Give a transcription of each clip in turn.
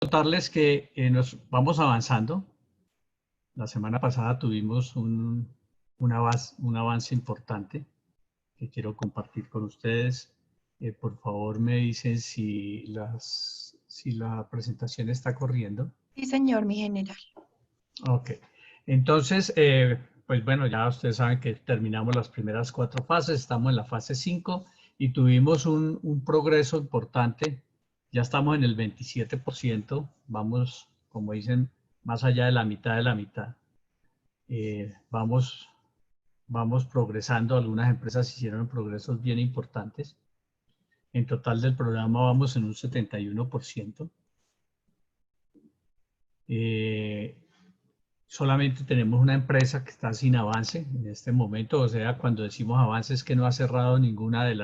Contarles que nos vamos avanzando. La semana pasada tuvimos un avance importante que quiero compartir con ustedes. Por favor, me dicen si la presentación está corriendo. Sí, señor, mi general. Ok. Entonces, pues bueno, ya ustedes saben que terminamos las primeras 4 fases, estamos en la fase 5 y tuvimos un progreso importante. Ya estamos en el 27%, vamos, como dicen, más allá de la mitad de la mitad. Vamos progresando, algunas empresas hicieron progresos bien importantes. En total del programa vamos en un 71%. Solamente tenemos una empresa que está sin avance en este momento, o sea, cuando decimos avance es que no ha cerrado ninguna de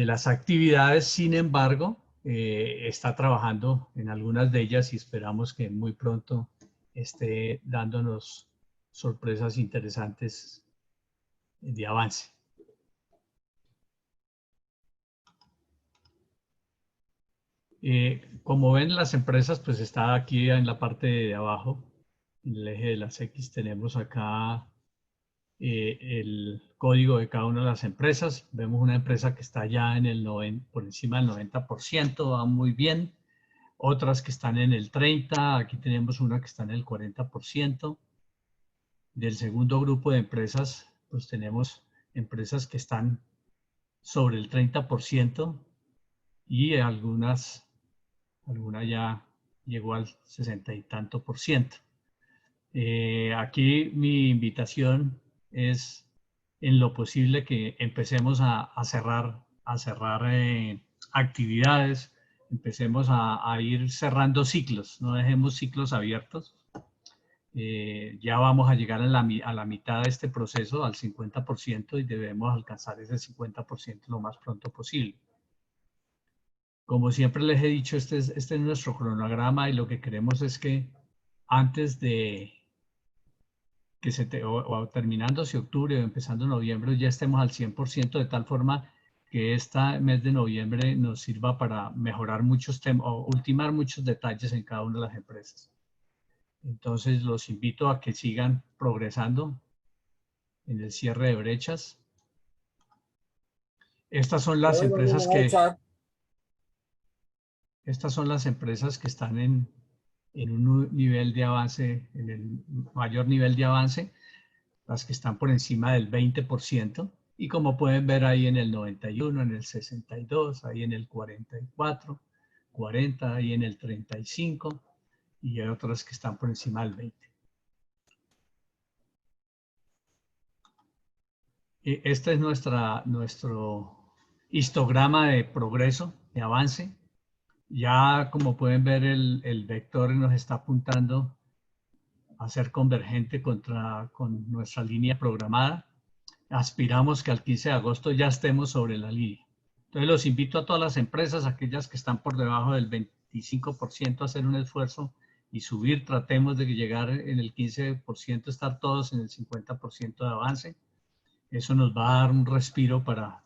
las actividades, sin embargo, está trabajando en algunas de ellas y esperamos que muy pronto esté dándonos sorpresas interesantes de avance. Como ven, las empresas, pues está aquí en la parte de abajo, en el eje de las X, tenemos acá el código de cada una de las empresas. Vemos una empresa que está ya en el 90, por encima del 90%, va muy bien. Otras que están en el 30%, aquí tenemos una que está en el 40%. Del segundo grupo de empresas, pues tenemos empresas que están sobre el 30% y alguna ya llegó al 60 y tanto por ciento. Aquí mi invitación es en lo posible que empecemos a cerrar actividades, empecemos a ir cerrando ciclos, no dejemos ciclos abiertos. Ya vamos a llegar a la mitad de este proceso, al 50%, y debemos alcanzar ese 50% lo más pronto posible. Como siempre les he dicho, este es nuestro cronograma y lo que queremos es que antes de que o terminándose octubre o empezando noviembre ya estemos al 100%, de tal forma que este mes de noviembre nos sirva para mejorar muchos temas o ultimar muchos detalles en cada una de las empresas. Entonces los invito a que sigan progresando en el cierre de brechas. Estas son las empresas que están en un nivel de avance, en el mayor nivel de avance, las que están por encima del 20%, y como pueden ver ahí en el 91, en el 62, ahí en el 44, 40, ahí en el 35, y hay otras que están por encima del 20. Este es nuestro histograma de progreso, de avance. Ya como pueden ver, el vector nos está apuntando a ser convergente con nuestra línea programada. Aspiramos que al 15 de agosto ya estemos sobre la línea. Entonces los invito a todas las empresas, aquellas que están por debajo del 25%, a hacer un esfuerzo y subir. Tratemos de llegar en el 15%, estar todos en el 50% de avance. Eso nos va a dar un respiro para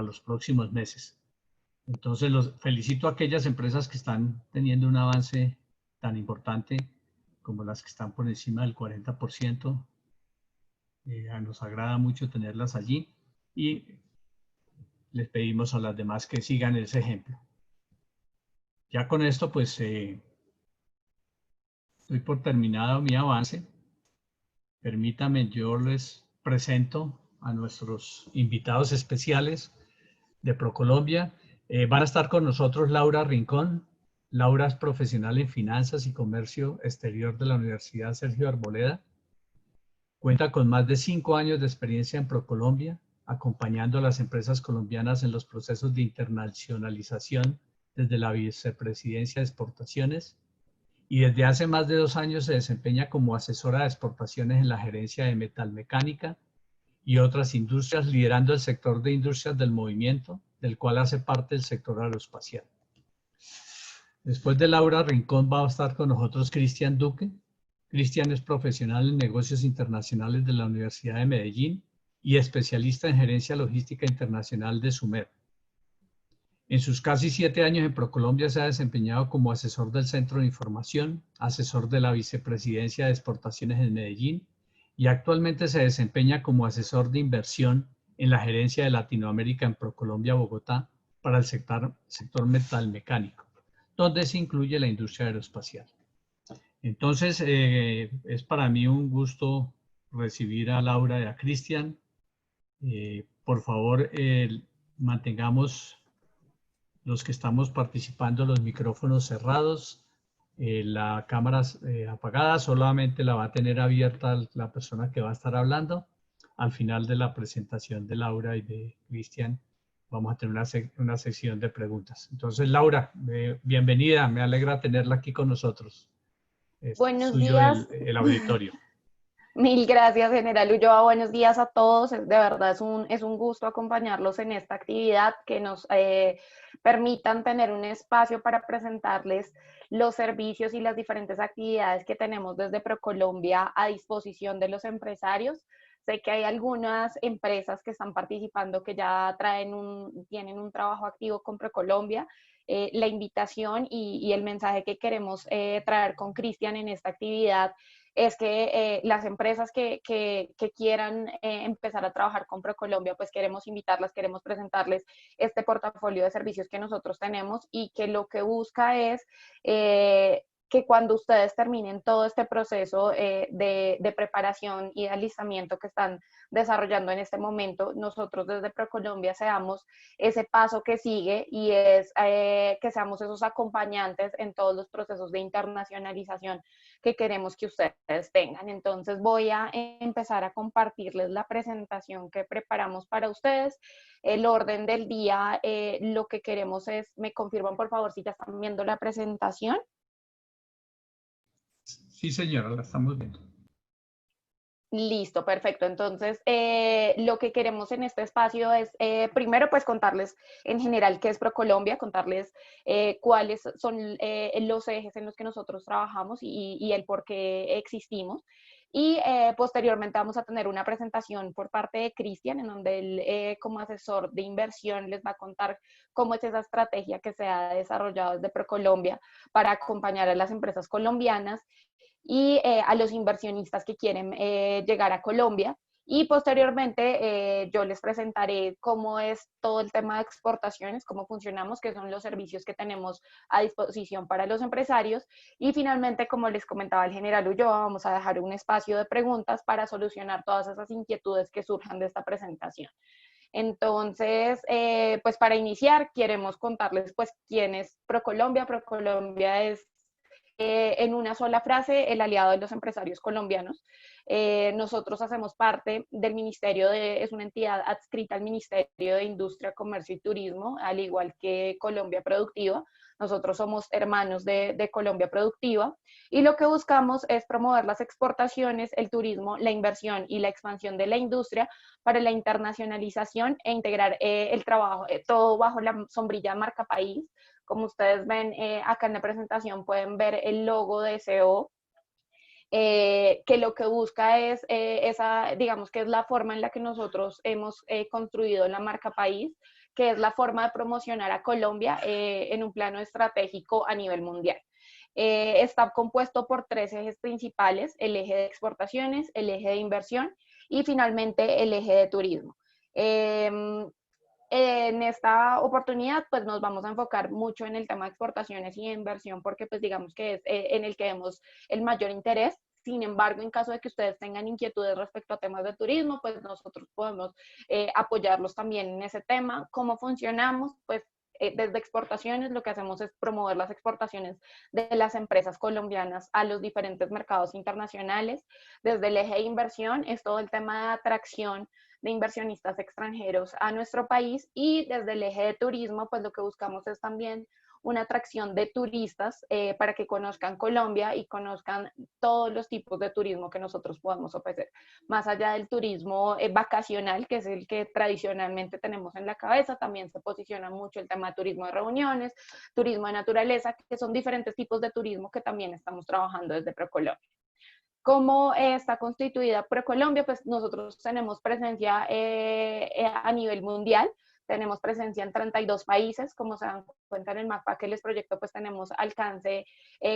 los próximos meses. Entonces los felicito a aquellas empresas que están teniendo un avance tan importante como las que están por encima del 40%. Nos agrada mucho tenerlas allí y les pedimos a las demás que sigan ese ejemplo. Ya con esto, pues, doy por terminado mi avance. Permítanme, yo les presento a nuestros invitados especiales de ProColombia. Van a estar con nosotros Laura Rincón. Laura es profesional en Finanzas y Comercio Exterior de la Universidad Sergio Arboleda. Cuenta con más de 5 años de experiencia en ProColombia, acompañando a las empresas colombianas en los procesos de internacionalización desde la Vicepresidencia de Exportaciones, y desde hace más de 2 años se desempeña como asesora de exportaciones en la gerencia de metalmecánica y otras industrias, liderando el sector de industrias del movimiento, del cual hace parte el sector aeroespacial. Después de Laura Rincón va a estar con nosotros Cristian Duque. Cristian es profesional en negocios internacionales de la Universidad de Medellín y especialista en gerencia logística internacional de SUMER. En sus casi 7 años en ProColombia se ha desempeñado como asesor del Centro de Información, asesor de la Vicepresidencia de Exportaciones en Medellín y actualmente se desempeña como asesor de inversión en la Gerencia de Latinoamérica en ProColombia Bogotá para el sector metalmecánico, donde se incluye la industria aeroespacial. Entonces, es para mí un gusto recibir a Laura y a Cristian. Por favor, mantengamos los que estamos participando los micrófonos cerrados, la cámara apagada, solamente la va a tener abierta la persona que va a estar hablando. Al final de la presentación de Laura y de Cristian, vamos a tener una sección de preguntas. Entonces, Laura, bienvenida, me alegra tenerla aquí con nosotros. Es Buenos suyo días. el auditorio. Mil gracias, General Ulloa. Buenos días a todos. De verdad es un gusto acompañarlos en esta actividad, que nos permitan tener un espacio para presentarles los servicios y las diferentes actividades que tenemos desde ProColombia a disposición de los empresarios. Sé que hay algunas empresas que están participando que ya tienen un trabajo activo con ProColombia. La invitación y el mensaje que queremos traer con Cristian en esta actividad es que las empresas que quieran empezar a trabajar con ProColombia, pues queremos invitarlas, queremos presentarles este portafolio de servicios que nosotros tenemos, y que lo que busca es que cuando ustedes terminen todo este proceso de preparación y de alistamiento que están desarrollando en este momento, nosotros desde ProColombia seamos ese paso que sigue, y es que seamos esos acompañantes en todos los procesos de internacionalización que queremos que ustedes tengan. Entonces voy a empezar a compartirles la presentación que preparamos para ustedes. El orden del día, lo que queremos es, me confirman por favor si ya están viendo la presentación. Sí, señora, la estamos viendo. Listo, perfecto. Entonces, lo que queremos en este espacio es, primero, pues contarles en general qué es ProColombia, contarles cuáles son los ejes en los que nosotros trabajamos y el por qué existimos. Y posteriormente vamos a tener una presentación por parte de Cristian, en donde él, como asesor de inversión, les va a contar cómo es esa estrategia que se ha desarrollado desde ProColombia para acompañar a las empresas colombianas y a los inversionistas que quieren llegar a Colombia. Y posteriormente yo les presentaré cómo es todo el tema de exportaciones, cómo funcionamos, qué son los servicios que tenemos a disposición para los empresarios. Y finalmente, como les comentaba el general Ulloa, vamos a dejar un espacio de preguntas para solucionar todas esas inquietudes que surjan de esta presentación. Entonces, pues para iniciar, queremos contarles pues quién es ProColombia. ProColombia es, en una sola frase, el aliado de los empresarios colombianos. Nosotros hacemos parte del Ministerio es una entidad adscrita al Ministerio de Industria, Comercio y Turismo, al igual que Colombia Productiva. Nosotros somos hermanos de Colombia Productiva, y lo que buscamos es promover las exportaciones, el turismo, la inversión y la expansión de la industria para la internacionalización e integrar el trabajo, todo bajo la sombrilla Marca País. Como ustedes ven acá en la presentación, pueden ver el logo de SEO, que lo que busca es digamos que es la forma en la que nosotros hemos construido la marca país, que es la forma de promocionar a Colombia en un plano estratégico a nivel mundial. Está compuesto por 3 ejes principales: el eje de exportaciones, el eje de inversión y finalmente el eje de turismo. En esta oportunidad, pues nos vamos a enfocar mucho en el tema de exportaciones y inversión, porque pues digamos que es en el que vemos el mayor interés. Sin embargo, en caso de que ustedes tengan inquietudes respecto a temas de turismo, pues nosotros podemos apoyarlos también en ese tema. ¿Cómo funcionamos? Pues desde exportaciones lo que hacemos es promover las exportaciones de las empresas colombianas a los diferentes mercados internacionales. Desde el eje de inversión es todo el tema de atracción de inversionistas extranjeros a nuestro país, y desde el eje de turismo, pues lo que buscamos es también una atracción de turistas para que conozcan Colombia y conozcan todos los tipos de turismo que nosotros podemos ofrecer. Más allá del turismo vacacional, que es el que tradicionalmente tenemos en la cabeza, también se posiciona mucho el tema de turismo de reuniones, turismo de naturaleza, que son diferentes tipos de turismo que también estamos trabajando desde ProColombia. ¿Cómo está constituida ProColombia? Pues nosotros tenemos presencia a nivel mundial. tenemos presencia en 32 países, como se dan cuenta en el mapa que les proyecto, pues tenemos alcance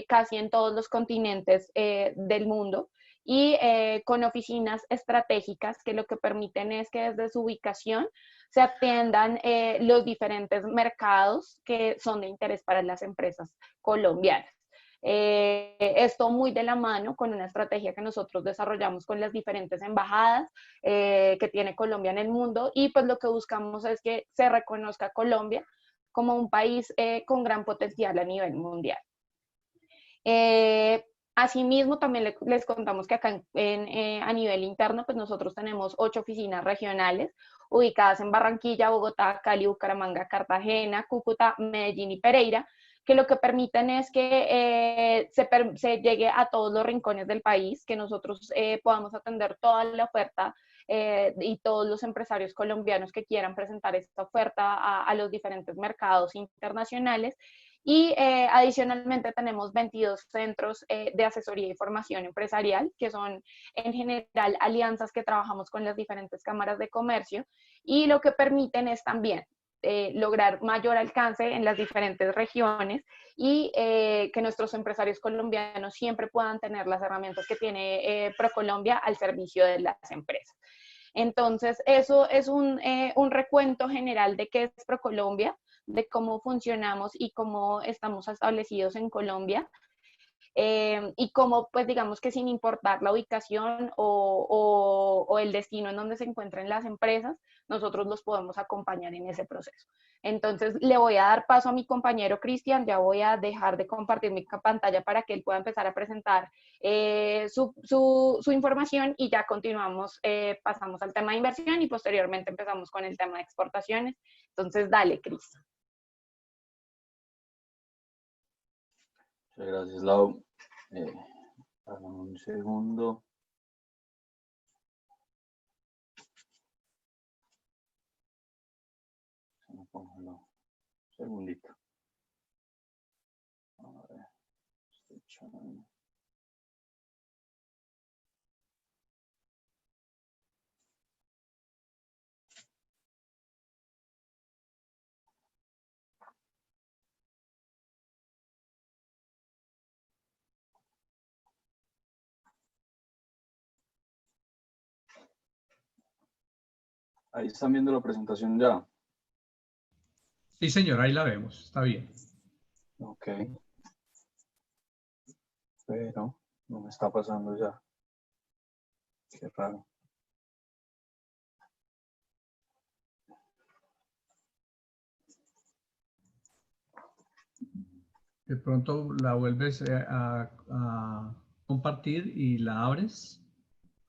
casi en todos los continentes del mundo y con oficinas estratégicas que lo que permiten es que desde su ubicación se atiendan los diferentes mercados que son de interés para las empresas colombianas. Esto muy de la mano con una estrategia que nosotros desarrollamos con las diferentes embajadas que tiene Colombia en el mundo y pues lo que buscamos es que se reconozca Colombia como un país con gran potencial a nivel mundial. Asimismo, también les contamos que acá a nivel interno, pues nosotros tenemos 8 oficinas regionales ubicadas en Barranquilla, Bogotá, Cali, Bucaramanga, Cartagena, Cúcuta, Medellín y Pereira, que lo que permiten es que se llegue a todos los rincones del país, que nosotros podamos atender toda la oferta y todos los empresarios colombianos que quieran presentar esta oferta a los diferentes mercados internacionales. Y adicionalmente tenemos 22 centros de asesoría y formación empresarial, que son en general alianzas que trabajamos con las diferentes cámaras de comercio y lo que permiten es también lograr mayor alcance en las diferentes regiones y que nuestros empresarios colombianos siempre puedan tener las herramientas que tiene ProColombia al servicio de las empresas. Entonces, eso es un recuento general de qué es ProColombia, de cómo funcionamos y cómo estamos establecidos en Colombia. Y cómo, pues digamos que sin importar la ubicación o el destino en donde se encuentren las empresas, nosotros los podemos acompañar en ese proceso. Entonces, le voy a dar paso a mi compañero Cristian, ya voy a dejar de compartir mi pantalla para que él pueda empezar a presentar su información y ya continuamos, pasamos al tema de inversión y posteriormente empezamos con el tema de exportaciones. Entonces, dale, Cris. Muchas gracias, Lau. Un segundo. Un segundito. A ver, estoy echando. Ahí están viendo la presentación ya. Sí, señor, ahí la vemos, está bien. Ok. Pero no me está pasando ya. Qué raro. De pronto la vuelves a compartir y la abres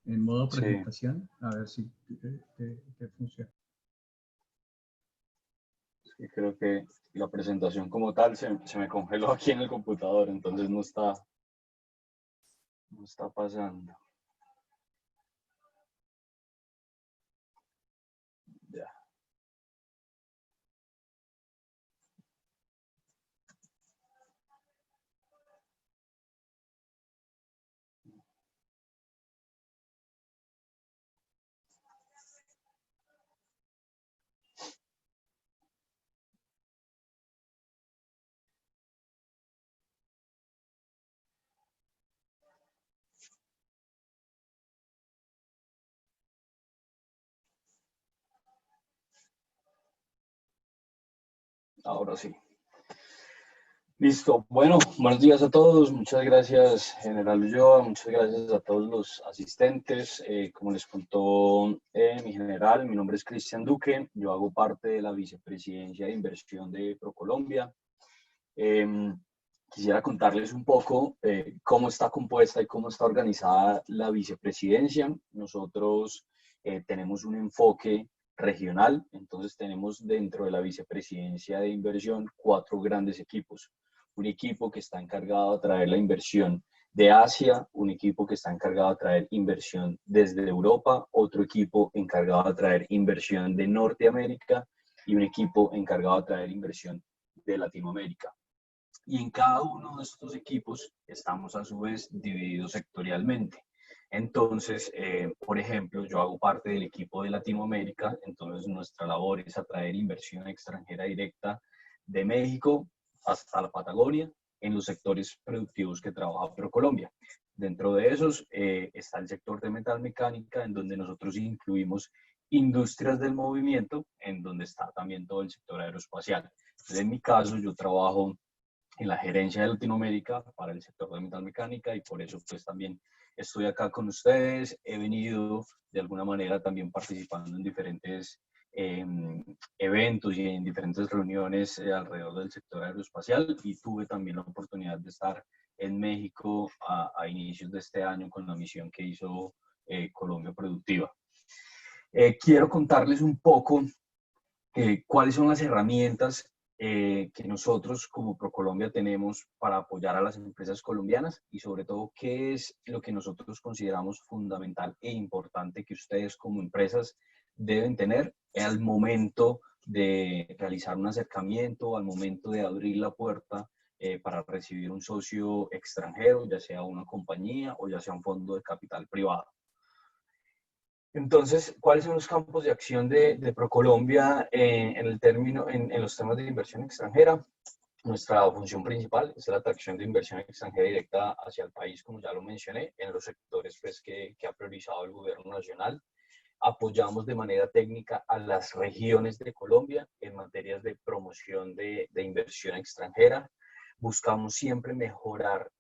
en modo presentación, sí. A ver si te funciona. Sí, creo que la presentación como tal se me congeló aquí en el computador, entonces no está pasando. Ya. Ahora sí. Listo. Bueno, buenos días a todos. Muchas gracias, General Ulloa. Muchas gracias a todos los asistentes. Como les contó mi general, mi nombre es Cristian Duque. Yo hago parte de la Vicepresidencia de Inversión de ProColombia. Quisiera contarles un poco cómo está compuesta y cómo está organizada la vicepresidencia. Nosotros tenemos un enfoque regional, entonces tenemos dentro de la vicepresidencia de inversión 4 grandes equipos. Un equipo que está encargado de traer la inversión de Asia, un equipo que está encargado de traer inversión desde Europa, otro equipo encargado de traer inversión de Norteamérica y un equipo encargado de traer inversión de Latinoamérica. Y en cada uno de estos equipos estamos a su vez divididos sectorialmente. Entonces, por ejemplo, yo hago parte del equipo de Latinoamérica, entonces nuestra labor es atraer inversión extranjera directa de México hasta la Patagonia en los sectores productivos que trabaja ProColombia. Dentro de esos está el sector de metalmecánica, en donde nosotros incluimos industrias del movimiento, en donde está también todo el sector aeroespacial. Entonces, en mi caso, yo trabajo en la gerencia de Latinoamérica para el sector de metalmecánica y por eso pues también estoy acá con ustedes. He venido de alguna manera también participando en diferentes eventos y en diferentes reuniones alrededor del sector aeroespacial y tuve también la oportunidad de estar en México a inicios de este año con la misión que hizo Colombia Productiva. Quiero contarles un poco cuáles son las herramientas que nosotros como ProColombia tenemos para apoyar a las empresas colombianas y sobre todo qué es lo que nosotros consideramos fundamental e importante que ustedes como empresas deben tener al momento de realizar un acercamiento, al momento de abrir la puerta para recibir un socio extranjero, ya sea una compañía o ya sea un fondo de capital privado. Entonces, ¿cuáles son los campos de acción de ProColombia en los temas de inversión extranjera? Nuestra función principal es la atracción de inversión extranjera directa hacia el país, como ya lo mencioné, en los sectores pues, que ha priorizado el gobierno nacional. Apoyamos de manera técnica a las regiones de Colombia en materias de promoción de inversión extranjera. Buscamos siempre mejorar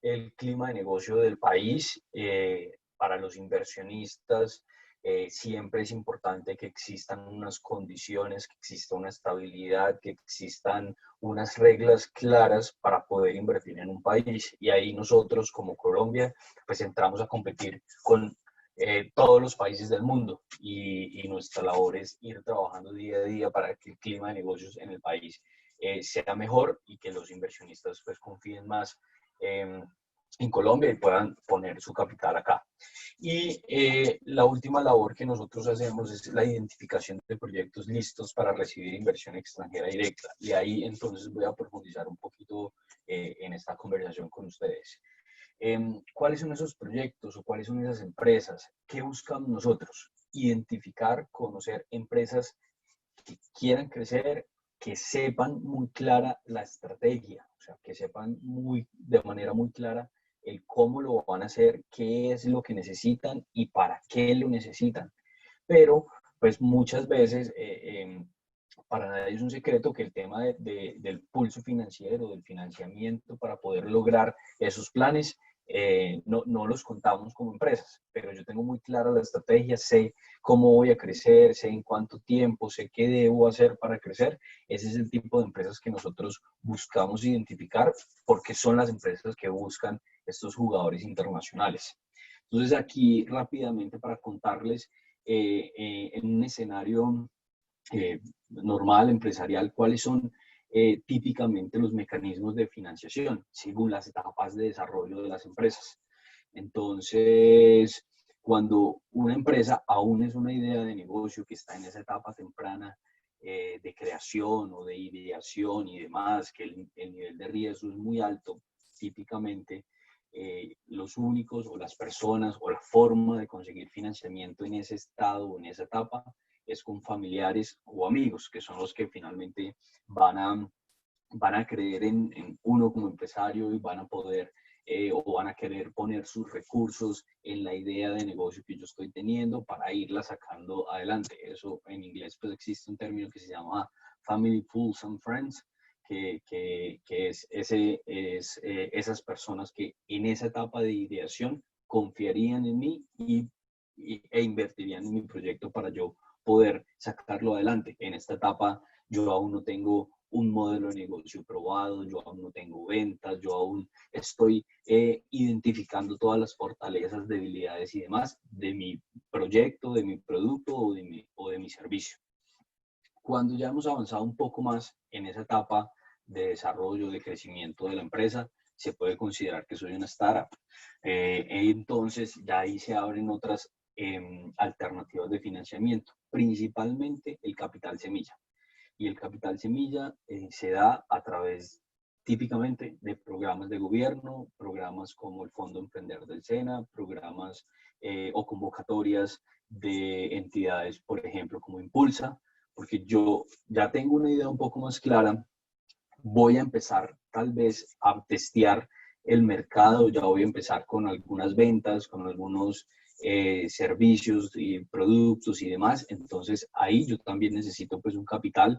el clima de negocio del país para los inversionistas. Siempre es importante que existan unas condiciones, que exista una estabilidad, que existan unas reglas claras para poder invertir en un país. Y ahí nosotros como Colombia pues entramos a competir con todos los países del mundo y nuestra labor es ir trabajando día a día para que el clima de negocios en el país sea mejor y que los inversionistas pues confíen más en Colombia y puedan poner su capital acá. Y la última labor que nosotros hacemos es la identificación de proyectos listos para recibir inversión extranjera directa. Y ahí entonces voy a profundizar un poquito en esta conversación con ustedes. ¿Cuáles son esos proyectos o cuáles son esas empresas? ¿Qué buscamos nosotros? Identificar, conocer empresas que quieran crecer, que sepan muy clara la estrategia, o sea, que sepan de manera muy clara el cómo lo van a hacer, qué es lo que necesitan y para qué lo necesitan. Pero, pues muchas veces, para nadie es un secreto que el tema del pulso financiero, del financiamiento para poder lograr esos planes, no los contamos como empresas, pero yo tengo muy clara la estrategia, sé cómo voy a crecer, sé en cuánto tiempo, sé qué debo hacer para crecer. Ese es el tipo de empresas que nosotros buscamos identificar porque son las empresas que buscan estos jugadores internacionales. Entonces aquí rápidamente para contarles en un escenario normal, empresarial, cuáles son típicamente los mecanismos de financiación según las etapas de desarrollo de las empresas. Entonces, cuando una empresa aún es una idea de negocio que está en esa etapa temprana de creación o de ideación y demás, que el nivel de riesgo es muy alto, típicamente los únicos o las personas o la forma de conseguir financiamiento en ese estado o en esa etapa es con familiares o amigos, que son los que finalmente van a creer en uno como empresario y van a poder o van a querer poner sus recursos en la idea de negocio que yo estoy teniendo para irla sacando adelante. Eso en inglés pues existe un término que se llama Family, Fools and Friends, que es esas personas que en esa etapa de ideación confiarían en mí e invertirían en mi proyecto para yo poder sacarlo adelante. En esta etapa yo aún no tengo un modelo de negocio probado, yo aún no tengo ventas, yo aún estoy identificando todas las fortalezas, debilidades y demás de mi proyecto, de mi producto o de mi servicio. Cuando ya hemos avanzado un poco más en esa etapa de desarrollo, de crecimiento de la empresa, se puede considerar que soy una startup. Entonces ya ahí se abren otras alternativas de financiamiento, principalmente el capital semilla. Y el capital semilla se da a través típicamente de programas de gobierno, programas como el Fondo Emprender del SENA, programas o convocatorias de entidades, por ejemplo, como Impulsa, porque yo ya tengo una idea un poco más clara, voy a empezar tal vez a testear el mercado, ya voy a empezar con algunas ventas, con algunos servicios y productos y demás, entonces ahí yo también necesito pues un capital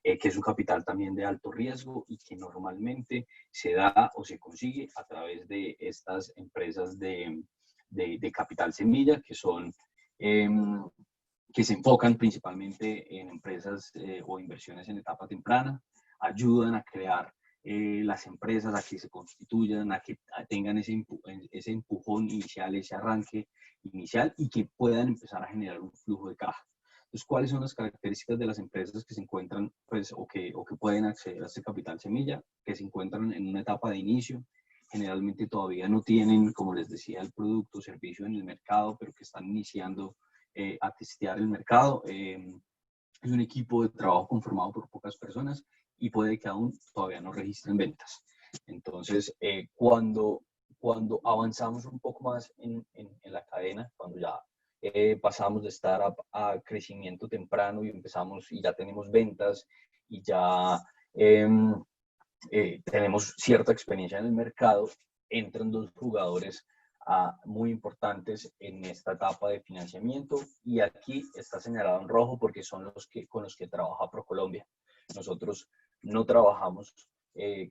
que es un capital también de alto riesgo y que normalmente se da o se consigue a través de estas empresas de capital semilla, que son, que se enfocan principalmente en empresas o inversiones en etapa temprana, ayudan a crear las empresas a que se constituyan, a que tengan ese empujón inicial, ese arranque inicial y que puedan empezar a generar un flujo de caja. Entonces, ¿cuáles son las características de las empresas que se encuentran, pues, o que pueden acceder a este capital semilla, que se encuentran en una etapa de inicio? Generalmente todavía no tienen, como les decía, el producto o servicio en el mercado, pero que están iniciando a testear el mercado. Es un equipo de trabajo conformado por pocas personas y puede que aún todavía no registren ventas. Entonces, cuando avanzamos un poco más en la cadena, cuando ya pasamos de startup a crecimiento temprano y empezamos y ya tenemos ventas y ya tenemos cierta experiencia en el mercado, entran dos jugadores muy importantes en esta etapa de financiamiento y aquí está señalado en rojo porque son con los que trabaja ProColombia. Nosotros no trabajamos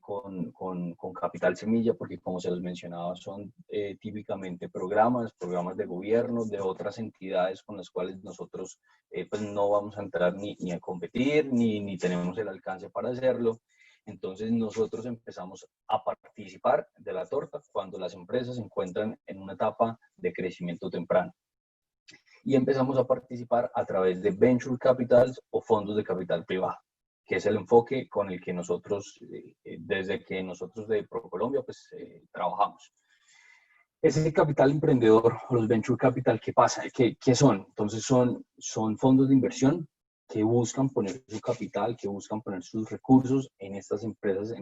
con Capital Semilla porque, como se los mencionaba, son típicamente programas de gobierno, de otras entidades con las cuales nosotros pues no vamos a entrar ni a competir, ni tenemos el alcance para hacerlo. Entonces nosotros empezamos a participar de la torta cuando las empresas se encuentran en una etapa de crecimiento temprano. Y empezamos a participar a través de venture capitals o fondos de capital privado, que es el enfoque con el que nosotros, desde que nosotros de ProColombia, pues trabajamos. Ese capital emprendedor o los venture capital, ¿qué pasa? ¿Qué son? Entonces son fondos de inversión que buscan poner su capital, que buscan poner sus recursos en estas empresas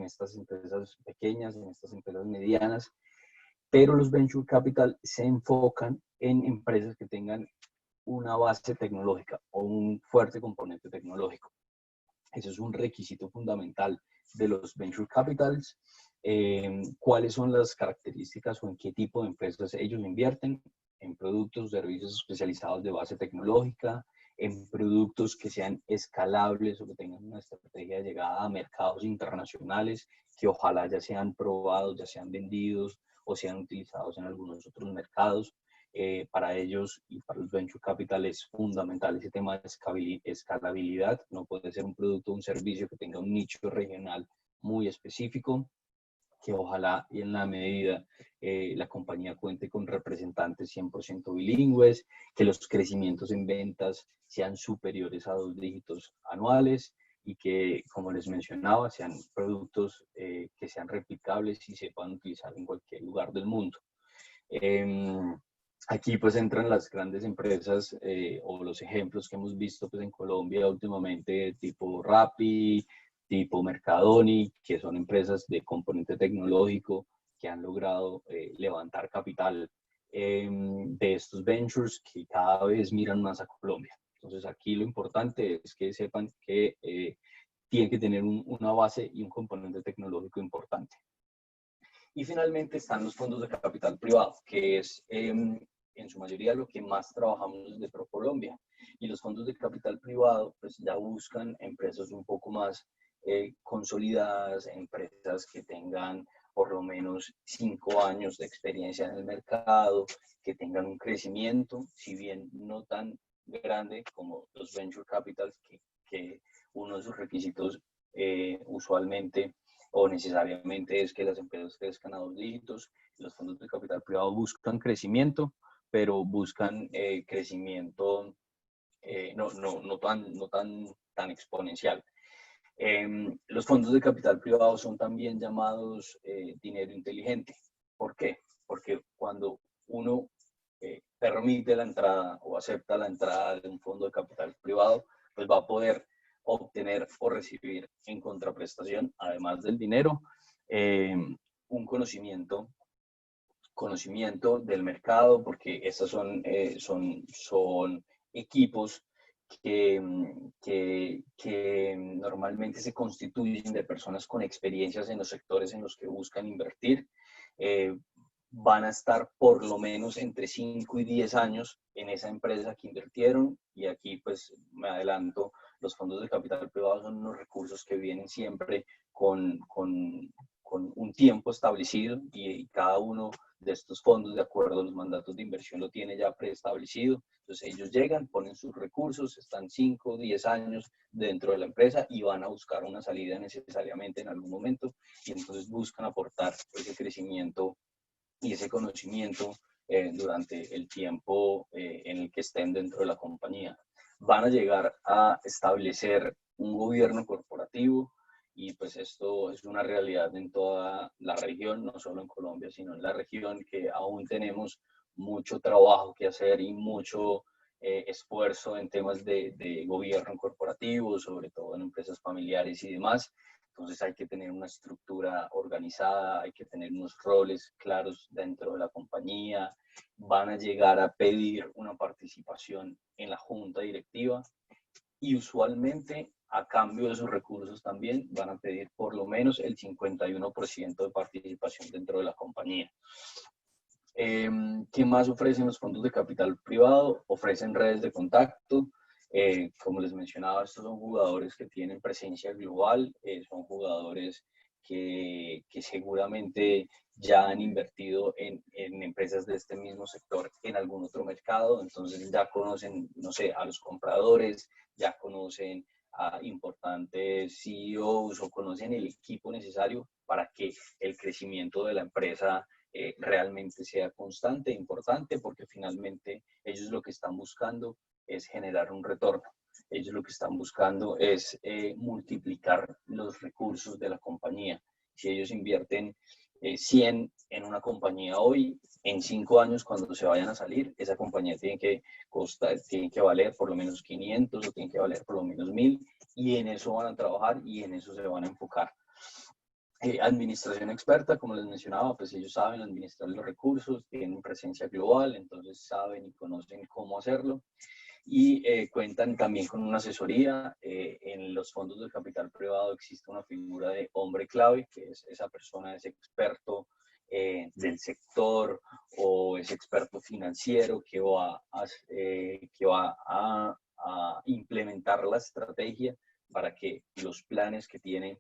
pequeñas, en estas empresas medianas, pero los venture capital se enfocan en empresas que tengan una base tecnológica o un fuerte componente tecnológico. Eso es un requisito fundamental de los venture capitals. ¿Cuáles son las características o en qué tipo de empresas ellos invierten? En productos o servicios especializados de base tecnológica, en productos que sean escalables o que tengan una estrategia de llegada a mercados internacionales que ojalá ya sean probados, ya sean vendidos o sean utilizados en algunos otros mercados. Para ellos y para los venture capital es fundamental ese tema de escalabilidad. No puede ser un producto o un servicio que tenga un nicho regional muy específico, que ojalá y en la medida la compañía cuente con representantes 100% bilingües, que los crecimientos en ventas sean superiores a 2 dígitos anuales y que, como les mencionaba, sean productos que sean replicables y se puedan utilizar en cualquier lugar del mundo. Aquí pues entran las grandes empresas o los ejemplos que hemos visto pues en Colombia últimamente, tipo Rappi, tipo Mercadoni, que son empresas de componente tecnológico que han logrado levantar capital de estos ventures que cada vez miran más a Colombia. Entonces aquí lo importante es que sepan que tienen que tener una base y un componente tecnológico importante. Y finalmente están los fondos de capital privado, que es en su mayoría lo que más trabajamos desde ProColombia. Y los fondos de capital privado pues ya buscan empresas un poco más consolidadas, empresas que tengan por lo menos 5 años de experiencia en el mercado, que tengan un crecimiento, si bien no tan grande como los venture capitals, que uno de sus requisitos usualmente o necesariamente es que las empresas crezcan a 2 dígitos. Los fondos de capital privado buscan crecimiento, pero buscan crecimiento no tan exponencial. Los fondos de capital privado son también llamados dinero inteligente. ¿Por qué? Porque cuando uno permite la entrada o acepta la entrada de un fondo de capital privado, pues va a poder obtener o recibir en contraprestación, además del dinero, un conocimiento del mercado, porque estos son equipos que normalmente se constituyen de personas con experiencias en los sectores en los que buscan invertir. Van a estar por lo menos entre 5 y 10 años en esa empresa que invirtieron, y aquí pues me adelanto, los fondos de capital privado son unos recursos que vienen siempre con un tiempo establecido, y cada uno de estos fondos, de acuerdo a los mandatos de inversión, lo tiene ya preestablecido. Entonces ellos llegan, ponen sus recursos, están 5 o 10 años dentro de la empresa y van a buscar una salida necesariamente en algún momento, y entonces buscan aportar ese crecimiento y ese conocimiento durante el tiempo en el que estén dentro de la compañía. Van a llegar a establecer un gobierno corporativo, y pues esto es una realidad en toda la región, no solo en Colombia, sino en la región, que aún tenemos mucho trabajo que hacer y mucho esfuerzo en temas de gobierno corporativo, sobre todo en empresas familiares y demás. Entonces hay que tener una estructura organizada, hay que tener unos roles claros dentro de la compañía. Van a llegar a pedir una participación en la junta directiva, y usualmente a cambio de sus recursos también van a pedir por lo menos el 51% de participación dentro de la compañía. ¿Qué más ofrecen los fondos de capital privado? Ofrecen redes de contacto. Como les mencionaba, estos son jugadores que tienen presencia global, son jugadores que seguramente ya han invertido en empresas de este mismo sector en algún otro mercado, entonces ya conocen, no sé, a los compradores, ya conocen a importantes CEOs, o conocen el equipo necesario para que el crecimiento de la empresa realmente sea constante e importante, porque finalmente ellos lo que están buscando es generar un retorno. Ellos lo que están buscando es multiplicar los recursos de la compañía. Si ellos invierten 100 en una compañía hoy, en 5 años cuando se vayan a salir, esa compañía tiene que valer por lo menos 500, o tiene que valer por lo menos 1000, y en eso van a trabajar y en eso se van a enfocar. Administración experta, como les mencionaba, pues ellos saben administrar los recursos, tienen presencia global, entonces saben y conocen cómo hacerlo, y cuentan también con una asesoría. En los fondos de capital privado existe una figura de hombre clave, que es esa persona, ese experto del sector, o ese experto financiero que va a implementar la estrategia para que los planes que tiene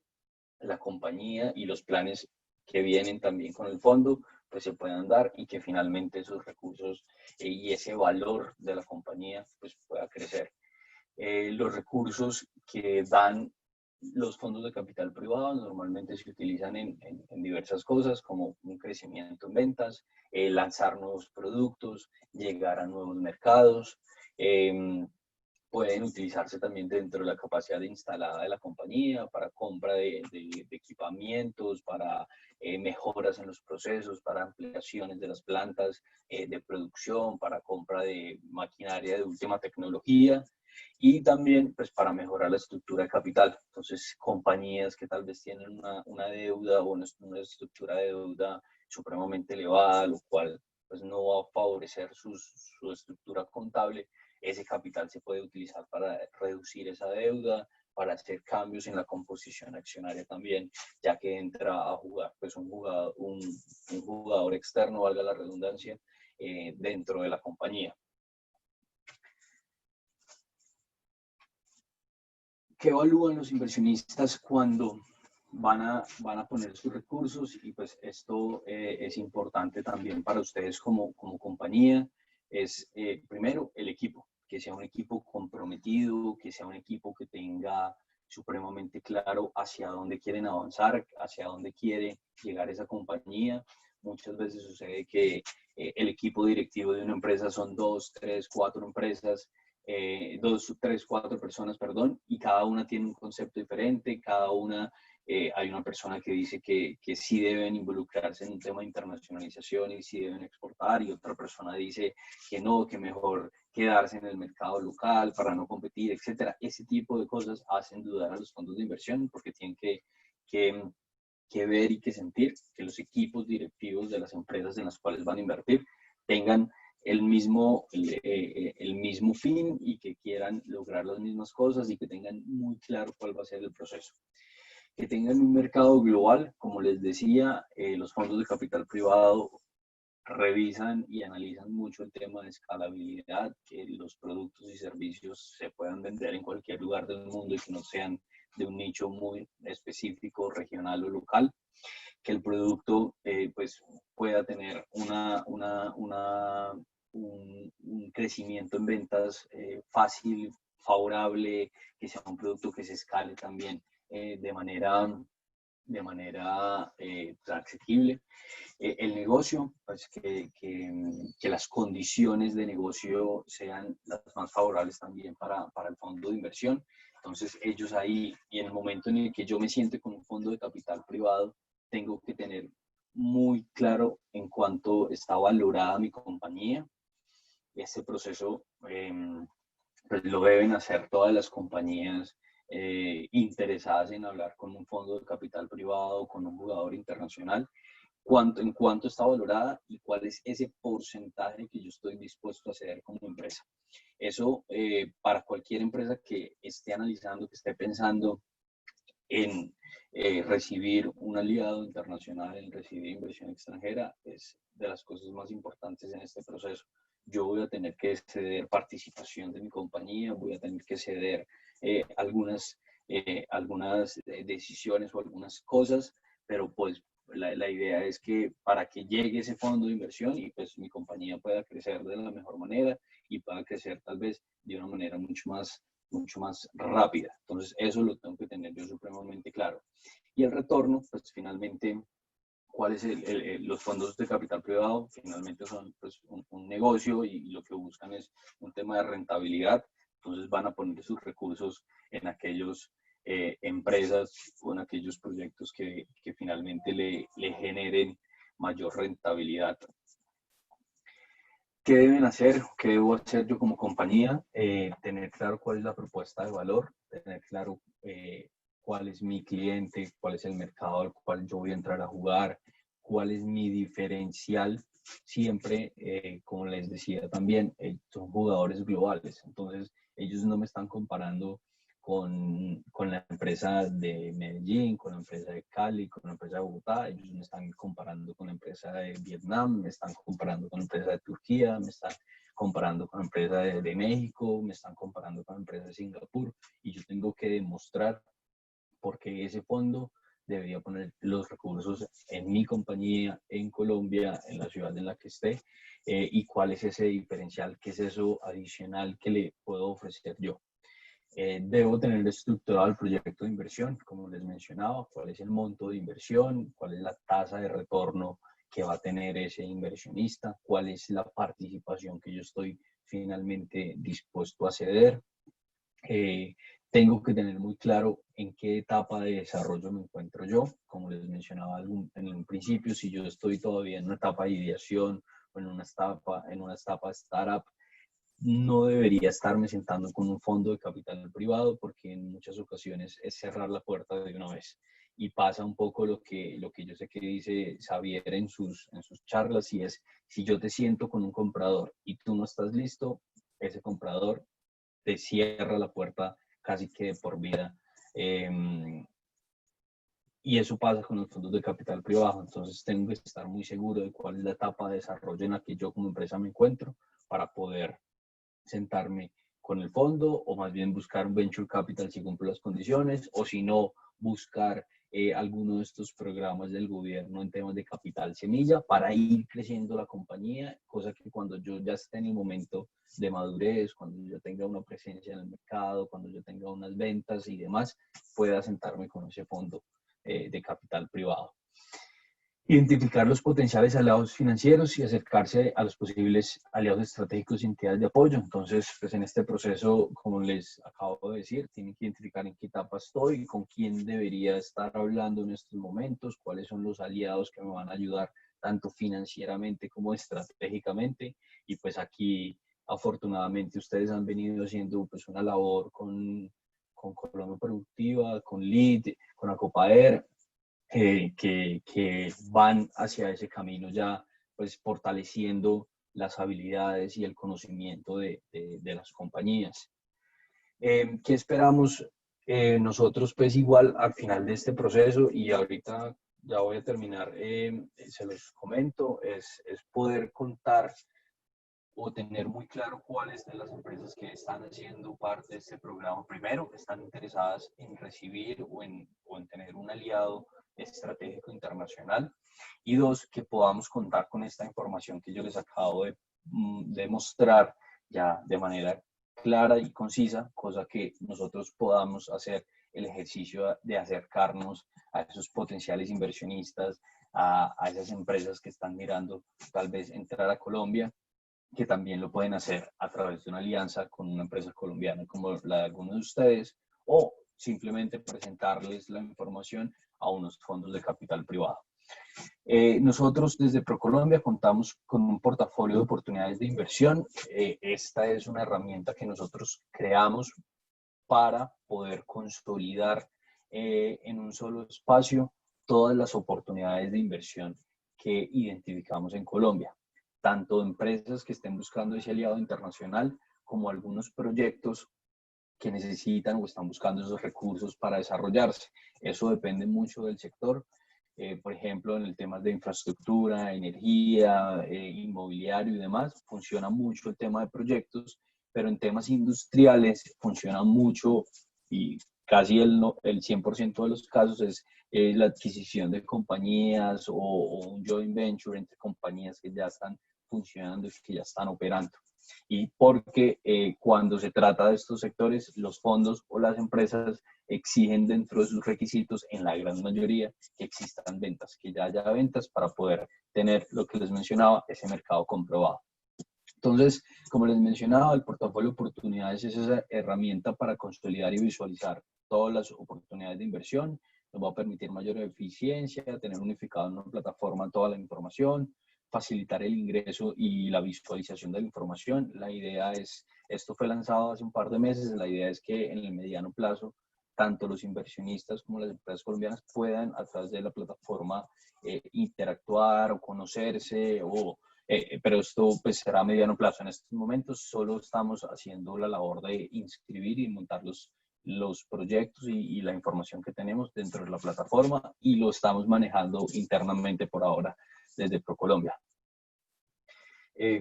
la compañía y los planes que vienen también con el fondo pues se puedan dar, y que finalmente esos recursos y ese valor de la compañía pues pueda crecer. Los recursos que dan los fondos de capital privado normalmente se utilizan en diversas cosas, como un crecimiento en ventas, lanzar nuevos productos, llegar a nuevos mercados. Pueden utilizarse también dentro de la capacidad instalada de la compañía para compra de equipamientos, para mejoras en los procesos, para ampliaciones de las plantas de producción, para compra de maquinaria de última tecnología, y también pues para mejorar la estructura de capital. Entonces, compañías que tal vez tienen una deuda o una estructura de deuda supremamente elevada, lo cual pues no va a favorecer su estructura contable, ese capital se puede utilizar para reducir esa deuda, para hacer cambios en la composición accionaria también, ya que entra a jugar pues un jugador externo, valga la redundancia, dentro de la compañía. ¿Qué evalúan los inversionistas cuando van a poner sus recursos? Y pues esto es importante también para ustedes como compañía. Es primero el equipo, que sea un equipo comprometido, que sea un equipo que tenga supremamente claro hacia dónde quieren avanzar, hacia dónde quiere llegar esa compañía. Muchas veces sucede que el equipo directivo de una empresa son 2, 3, 4 empresas, 2, 3, 4 personas, perdón, y cada una tiene un concepto diferente, cada una, hay una persona que dice que sí deben involucrarse en un tema de internacionalización y sí deben exportar, y otra persona dice que no, que mejor quedarse en el mercado local para no competir, etcétera. Ese tipo de cosas hacen dudar a los fondos de inversión, porque tienen que que ver y que sentir, que los equipos directivos de las empresas en las cuales van a invertir tengan el mismo fin y que quieran lograr las mismas cosas y que tengan muy claro cuál va a ser el proceso. Que tengan un mercado global, como les decía, los fondos de capital privado revisan y analizan mucho el tema de escalabilidad, que los productos y servicios se puedan vender en cualquier lugar del mundo y que no sean de un nicho muy específico, regional o local, que el producto pues pueda tener un crecimiento en ventas fácil, favorable, que sea un producto que se escale también de manera asequible. El negocio, pues que las condiciones de negocio sean las más favorables también para el fondo de inversión. Entonces ellos ahí, y en el momento en el que yo me siente con un fondo de capital privado, tengo que tener muy claro en cuánto está valorada mi compañía. Este proceso pues lo deben hacer todas las compañías interesadas en hablar con un fondo de capital privado, con un jugador internacional, en cuánto está valorada y cuál es ese porcentaje que yo estoy dispuesto a ceder como empresa. Eso para cualquier empresa que esté analizando, que esté pensando en recibir un aliado internacional, en recibir inversión extranjera, es de las cosas más importantes en este proceso. Yo voy a tener que ceder participación de mi compañía, voy a tener que ceder algunas decisiones o algunas cosas, pero pues la idea es que para que llegue ese fondo de inversión y pues mi compañía pueda crecer de la mejor manera y pueda crecer tal vez de una manera mucho más rápida. Entonces, eso lo tengo que tener yo supremamente claro. Y el retorno, pues finalmente, ¿cuál es los fondos de capital privado? Finalmente son pues, un negocio y lo que buscan es un tema de rentabilidad. Entonces, van a poner sus recursos en aquellas empresas o en aquellos proyectos que finalmente le generen mayor rentabilidad. ¿Qué deben hacer? ¿Qué debo hacer yo como compañía? Tener claro cuál es la propuesta de valor, tener claro cuál es mi cliente, cuál es el mercado al cual yo voy a entrar a jugar, cuál es mi diferencial. Siempre, como les decía también, son jugadores globales, entonces ellos no me están comparando con la empresa de Medellín, con la empresa de Cali, con la empresa de Bogotá. Ellos me están comparando con la empresa de Vietnam, me están comparando con la empresa de Turquía, me están comparando con la empresa de México, me están comparando con la empresa de Singapur, y yo tengo que demostrar por qué ese fondo debería poner los recursos en mi compañía, en Colombia, en la ciudad en la que esté, y cuál es ese diferencial, qué es eso adicional que le puedo ofrecer yo. Debo tener estructurado el proyecto de inversión, como les mencionaba, cuál es el monto de inversión, cuál es la tasa de retorno que va a tener ese inversionista, cuál es la participación que yo estoy finalmente dispuesto a ceder. Tengo que tener muy claro en qué etapa de desarrollo me encuentro yo. Como les mencionaba en un principio, si yo estoy todavía en una etapa de ideación o en una etapa startup, no debería estarme sentando con un fondo de capital privado, porque en muchas ocasiones es cerrar la puerta de una vez. Y pasa un poco lo que yo sé que dice Xavier en sus charlas, y es, si yo te siento con un comprador y tú no estás listo, ese comprador te cierra la puerta casi que de por vida. Y eso pasa con los fondos de capital privado. Entonces tengo que estar muy seguro de cuál es la etapa de desarrollo en la que yo como empresa me encuentro para poder sentarme con el fondo, o más bien buscar un venture capital si cumple las condiciones, o si no, buscar alguno de estos programas del gobierno en temas de capital semilla para ir creciendo la compañía, cosa que cuando yo ya esté en el momento de madurez, cuando yo tenga una presencia en el mercado, cuando yo tenga unas ventas y demás, pueda sentarme con ese fondo de capital privado. Identificar los potenciales aliados financieros y acercarse a los posibles aliados estratégicos y entidades de apoyo. Entonces, pues en este proceso, como les acabo de decir, tienen que identificar en qué etapa estoy, con quién debería estar hablando en estos momentos, cuáles son los aliados que me van a ayudar tanto financieramente como estratégicamente. Y pues aquí, afortunadamente, ustedes han venido haciendo pues una labor con Colombia Productiva, con LEAD, con Acopaer, que van hacia ese camino ya, pues fortaleciendo las habilidades y el conocimiento de las compañías. ¿Qué esperamos nosotros? Pues igual al final de este proceso, y ahorita ya voy a terminar, se los comento, es poder contar o tener muy claro cuáles de las empresas que están haciendo parte de este programa, primero, están interesadas en recibir o en tener un aliado estratégico internacional, y dos, que podamos contar con esta información que yo les acabo de mostrar ya de manera clara y concisa, cosa que nosotros podamos hacer el ejercicio de acercarnos a esos potenciales inversionistas, a esas empresas que están mirando tal vez entrar a Colombia, que también lo pueden hacer a través de una alianza con una empresa colombiana como la de algunos de ustedes, o simplemente presentarles la información a unos fondos de capital privado. Nosotros desde ProColombia contamos con un portafolio de oportunidades de inversión. Esta es una herramienta que nosotros creamos para poder consolidar en un solo espacio todas las oportunidades de inversión que identificamos en Colombia, tanto empresas que estén buscando ese aliado internacional como algunos proyectos que necesitan o están buscando esos recursos para desarrollarse. Eso depende mucho del sector. Por ejemplo, en el tema de infraestructura, energía, inmobiliario y demás, funciona mucho el tema de proyectos, pero en temas industriales funciona mucho y casi el 100% de los casos es la adquisición de compañías o un joint venture entre compañías que ya están funcionando y que ya están operando. Y porque cuando se trata de estos sectores, los fondos o las empresas exigen dentro de sus requisitos, en la gran mayoría, que existan ventas, que ya haya ventas para poder tener lo que les mencionaba, ese mercado comprobado. Entonces, como les mencionaba, el portafolio de oportunidades es esa herramienta para consolidar y visualizar todas las oportunidades de inversión. Nos va a permitir mayor eficiencia, tener unificado en una plataforma toda la información, facilitar el ingreso y la visualización de la información. La idea es, esto fue lanzado hace un par de meses, la idea es que en el mediano plazo, tanto los inversionistas como las empresas colombianas puedan a través de la plataforma interactuar o conocerse pero esto pues será a mediano plazo. En estos momentos solo estamos haciendo la labor de inscribir y montar los proyectos y la información que tenemos dentro de la plataforma, y lo estamos manejando internamente por ahora desde ProColombia.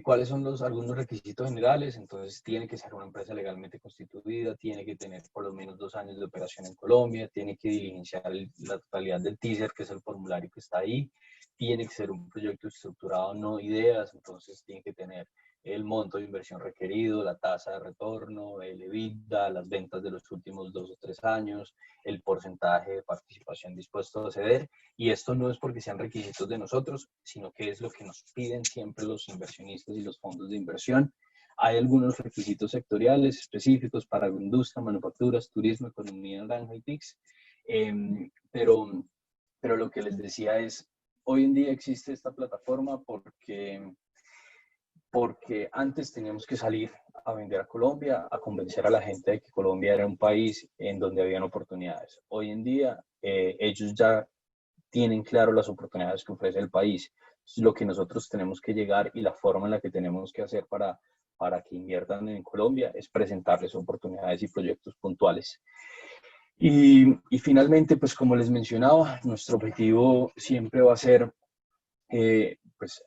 ¿Cuáles son algunos requisitos generales? Entonces, tiene que ser una empresa legalmente constituida, tiene que tener por lo menos 2 años de operación en Colombia, tiene que diligenciar la totalidad del teaser, que es el formulario que está ahí, tiene que ser un proyecto estructurado, no ideas, entonces tiene que tener el monto de inversión requerido, la tasa de retorno, el EBITDA, las ventas de los últimos 2 o 3 años, el porcentaje de participación dispuesto a ceder. Y esto no es porque sean requisitos de nosotros, sino que es lo que nos piden siempre los inversionistas y los fondos de inversión. Hay algunos requisitos sectoriales específicos para agroindustria, manufacturas, turismo, economía naranja y TICs, pero lo que les decía es, hoy en día existe esta plataforma porque antes teníamos que salir a vender a Colombia, a convencer a la gente de que Colombia era un país en donde habían oportunidades. Hoy en día ellos ya tienen claro las oportunidades que ofrece el país. Lo que nosotros tenemos que llegar y la forma en la que tenemos que hacer para que inviertan en Colombia es presentarles oportunidades y proyectos puntuales. Y finalmente, pues como les mencionaba, nuestro objetivo siempre va a ser, pues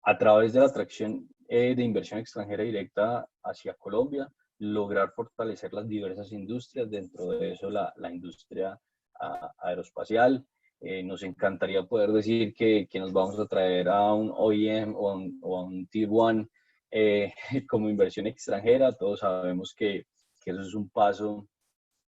a través de la atracción de inversión extranjera directa hacia Colombia, lograr fortalecer las diversas industrias, dentro de eso la industria aeroespacial. Nos encantaría poder decir que nos vamos a traer a un OEM o a un Tier 1 como inversión extranjera. Todos sabemos que eso es un paso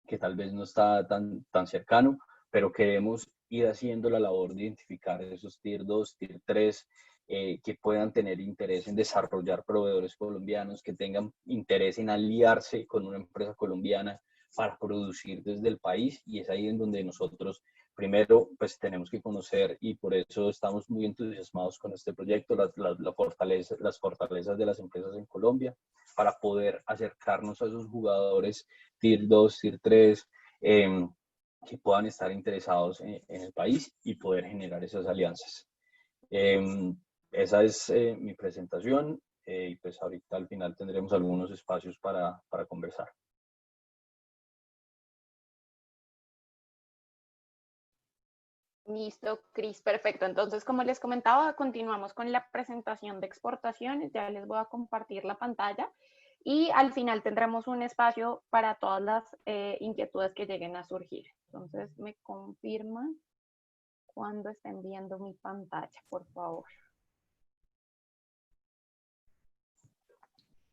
que tal vez no está tan cercano, pero queremos ir haciendo la labor de identificar esos Tier 2, Tier 3, que puedan tener interés en desarrollar proveedores colombianos, que tengan interés en aliarse con una empresa colombiana para producir desde el país. Y es ahí en donde nosotros primero pues tenemos que conocer, y por eso estamos muy entusiasmados con este proyecto, las fortalezas de las empresas en Colombia, para poder acercarnos a esos jugadores Tier 2, Tier 3, que puedan estar interesados en el país y poder generar esas alianzas. Esa es mi presentación y pues ahorita al final tendremos algunos espacios para conversar. Listo, Cris, perfecto. Entonces, como les comentaba, continuamos con la presentación de exportaciones. Ya les voy a compartir la pantalla y al final tendremos un espacio para todas las inquietudes que lleguen a surgir. Entonces, me confirman cuando estén viendo mi pantalla, por favor.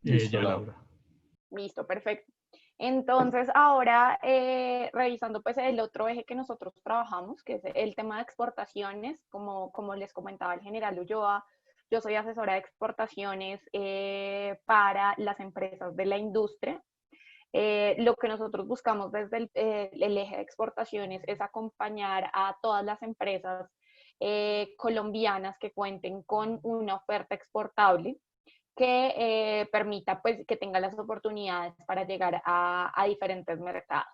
Ya, Laura. Listo, perfecto. Entonces, ahora revisando pues el otro eje que nosotros trabajamos, que es el tema de exportaciones, como les comentaba el general Ulloa, yo soy asesora de exportaciones para las empresas de la industria. Lo que nosotros buscamos desde el eje de exportaciones es acompañar a todas las empresas colombianas que cuenten con una oferta exportable que permita pues que tenga las oportunidades para llegar a diferentes mercados.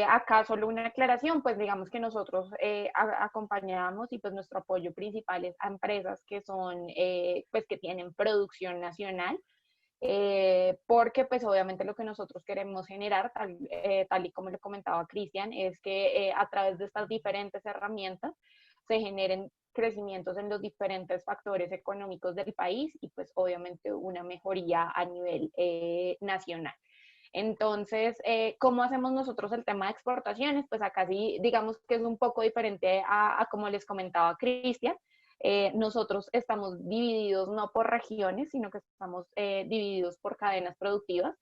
Acá solo una aclaración, pues digamos que nosotros acompañamos y pues nuestro apoyo principal es a empresas que son, pues que tienen producción nacional, porque pues obviamente lo que nosotros queremos generar, tal y como le comentaba Cristian, es que a través de estas diferentes herramientas se generen crecimientos en los diferentes factores económicos del país y pues obviamente una mejoría a nivel nacional. Entonces, ¿cómo hacemos nosotros el tema de exportaciones? Pues acá sí, digamos que es un poco diferente a como les comentaba Cristian. Nosotros estamos divididos no por regiones, sino que estamos divididos por cadenas productivas,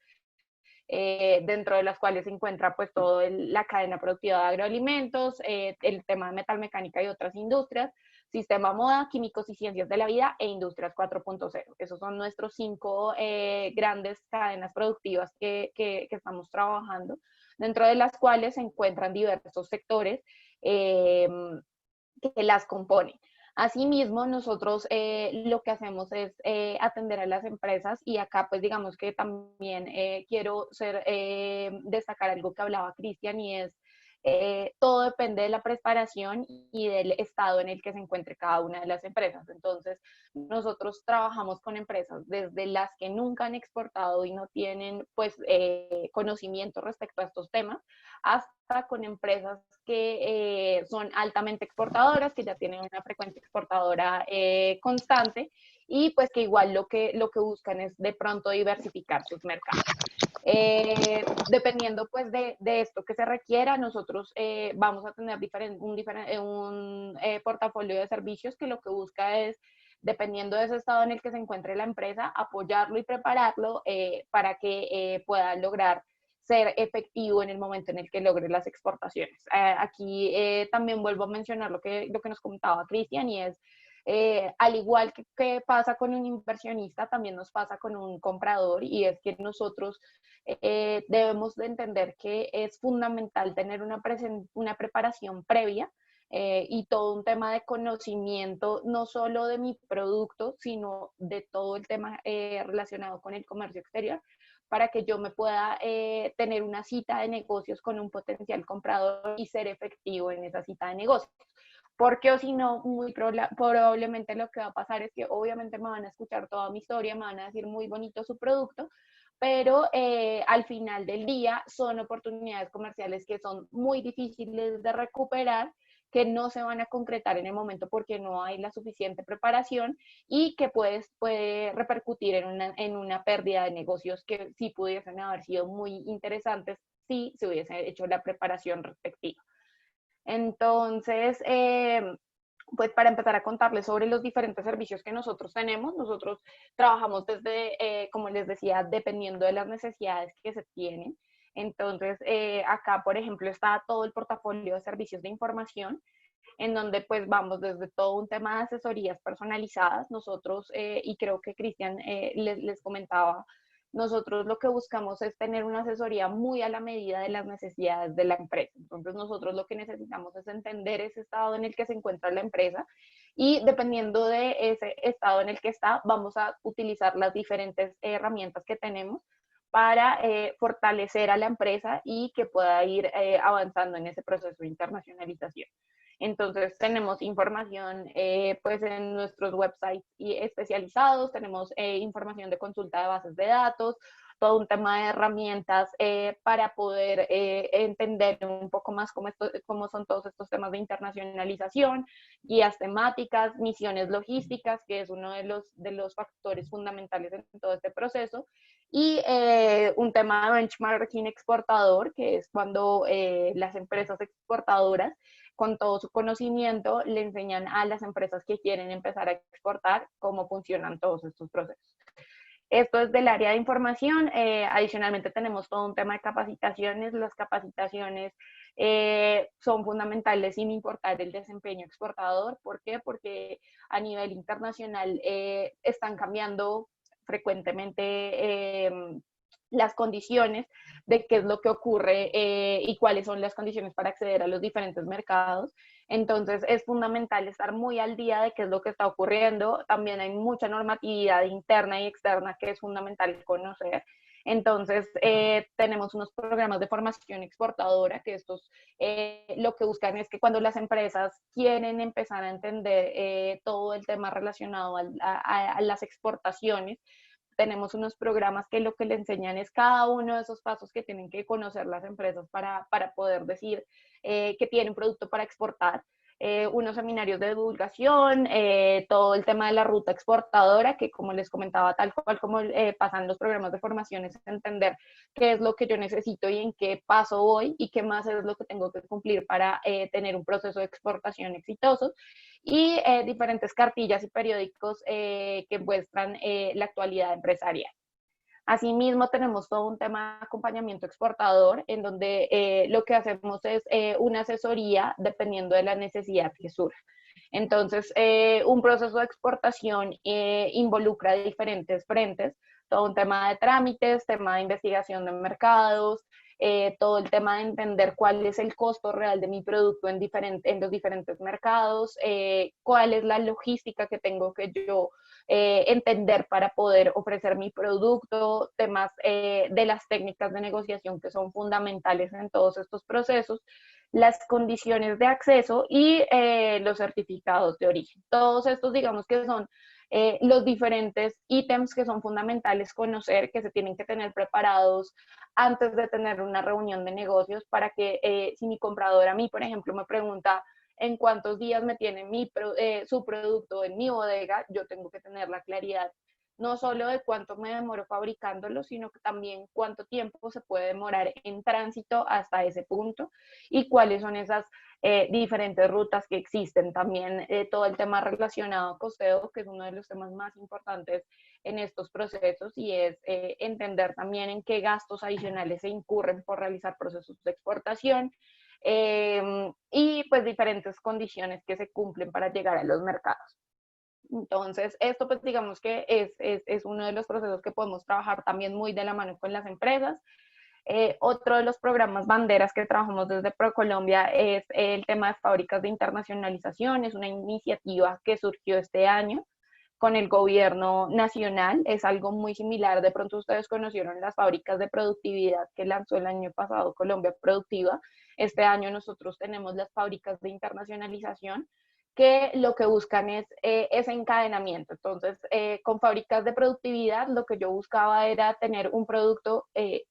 dentro de las cuales se encuentra pues toda la cadena productiva de agroalimentos, el tema de metalmecánica y otras industrias, sistema moda, químicos y ciencias de la vida e industrias 4.0. Esos son nuestros 5 grandes cadenas productivas que estamos trabajando, dentro de las cuales se encuentran diversos sectores que las componen. Asimismo, nosotros lo que hacemos es atender a las empresas y acá pues digamos que también quiero destacar algo que hablaba Cristian y es todo depende de la preparación y del estado en el que se encuentre cada una de las empresas. Entonces, nosotros trabajamos con empresas desde las que nunca han exportado y no tienen pues conocimiento respecto a estos temas, hasta con empresas que son altamente exportadoras, que ya tienen una frecuencia exportadora constante y pues que igual lo que buscan es de pronto diversificar sus mercados. Dependiendo pues de esto que se requiera, nosotros vamos a tener un portafolio de servicios que lo que busca es, dependiendo de ese estado en el que se encuentre la empresa, apoyarlo y prepararlo para que pueda lograr ser efectivo en el momento en el que logre las exportaciones. Aquí también vuelvo a mencionar lo que nos comentaba Cristian y es, al igual que pasa con un inversionista, también nos pasa con un comprador y es que nosotros debemos de entender que es fundamental tener una preparación previa y todo un tema de conocimiento, no solo de mi producto, sino de todo el tema relacionado con el comercio exterior, para que yo me pueda tener una cita de negocios con un potencial comprador y ser efectivo en esa cita de negocios. Porque o si no, muy probablemente lo que va a pasar es que obviamente me van a escuchar toda mi historia, me van a decir muy bonito su producto, pero al final del día son oportunidades comerciales que son muy difíciles de recuperar, que no se van a concretar en el momento porque no hay la suficiente preparación y que puede repercutir en una pérdida de negocios que sí pudiesen haber sido muy interesantes si se hubiese hecho la preparación respectiva. Entonces, pues para empezar a contarles sobre los diferentes servicios que nosotros tenemos, nosotros trabajamos desde, como les decía, dependiendo de las necesidades que se tienen. Entonces, acá, por ejemplo, está todo el portafolio de servicios de información, en donde pues vamos desde todo un tema de asesorías personalizadas. Nosotros, y creo que Cristian les comentaba, nosotros lo que buscamos es tener una asesoría muy a la medida de las necesidades de la empresa. Entonces nosotros lo que necesitamos es entender ese estado en el que se encuentra la empresa y dependiendo de ese estado en el que está, vamos a utilizar las diferentes herramientas que tenemos para fortalecer a la empresa y que pueda ir avanzando en ese proceso de internacionalización. Entonces tenemos información pues en nuestros websites especializados, tenemos información de consulta de bases de datos, todo un tema de herramientas para poder entender un poco más cómo son todos estos temas de internacionalización, guías temáticas, misiones logísticas, que es uno de los factores fundamentales en todo este proceso, y un tema de benchmarking exportador, que es cuando las empresas exportadoras con todo su conocimiento le enseñan a las empresas que quieren empezar a exportar cómo funcionan todos estos procesos. Esto es del área de información. Adicionalmente tenemos todo un tema de capacitaciones. Las capacitaciones son fundamentales sin importar el desempeño exportador. ¿Por qué? Porque a nivel internacional están cambiando frecuentemente las condiciones de qué es lo que ocurre y cuáles son las condiciones para acceder a los diferentes mercados. Entonces es fundamental estar muy al día de qué es lo que está ocurriendo. También hay mucha normatividad interna y externa que es fundamental conocer. Entonces tenemos unos programas de formación exportadora que estos lo que buscan es que cuando las empresas quieren empezar a entender todo el tema relacionado a las exportaciones, tenemos unos programas que lo que le enseñan es cada uno de esos pasos que tienen que conocer las empresas para poder decir que tienen producto para exportar. Unos seminarios de divulgación, todo el tema de la ruta exportadora, que como les comentaba, tal cual como pasan los programas de formación, es entender qué es lo que yo necesito y en qué paso voy y qué más es lo que tengo que cumplir para tener un proceso de exportación exitoso, y diferentes cartillas y periódicos que muestran la actualidad empresarial. Asimismo, tenemos todo un tema de acompañamiento exportador, en donde lo que hacemos es una asesoría dependiendo de la necesidad que surja. Entonces, un proceso de exportación involucra diferentes frentes, todo un tema de trámites, tema de investigación de mercados, todo el tema de entender cuál es el costo real de mi producto en los diferentes mercados, cuál es la logística que tengo que yo entender para poder ofrecer mi producto, temas de las técnicas de negociación que son fundamentales en todos estos procesos, las condiciones de acceso y los certificados de origen. Todos estos, digamos que son los diferentes ítems que son fundamentales conocer, que se tienen que tener preparados antes de tener una reunión de negocios para que si mi comprador a mí, por ejemplo, me pregunta en cuántos días me tiene su producto en mi bodega, yo tengo que tener la claridad no solo de cuánto me demoro fabricándolo, sino que también cuánto tiempo se puede demorar en tránsito hasta ese punto y cuáles son esas diferentes rutas que existen. También todo el tema relacionado a costeo, que es uno de los temas más importantes en estos procesos, y es entender también en qué gastos adicionales se incurren por realizar procesos de exportación, y pues diferentes condiciones que se cumplen para llegar a los mercados. Entonces, esto pues digamos que es uno de los procesos que podemos trabajar también muy de la mano con las empresas. Otro de los programas banderas que trabajamos desde ProColombia es el tema de fábricas de internacionalización. Es una iniciativa que surgió este año con el gobierno nacional. Es algo muy similar. De pronto ustedes conocieron las fábricas de productividad que lanzó el año pasado Colombia Productiva. Este año nosotros tenemos las fábricas de internacionalización, que lo que buscan es ese encadenamiento. Entonces, con fábricas de productividad, lo que yo buscaba era tener un producto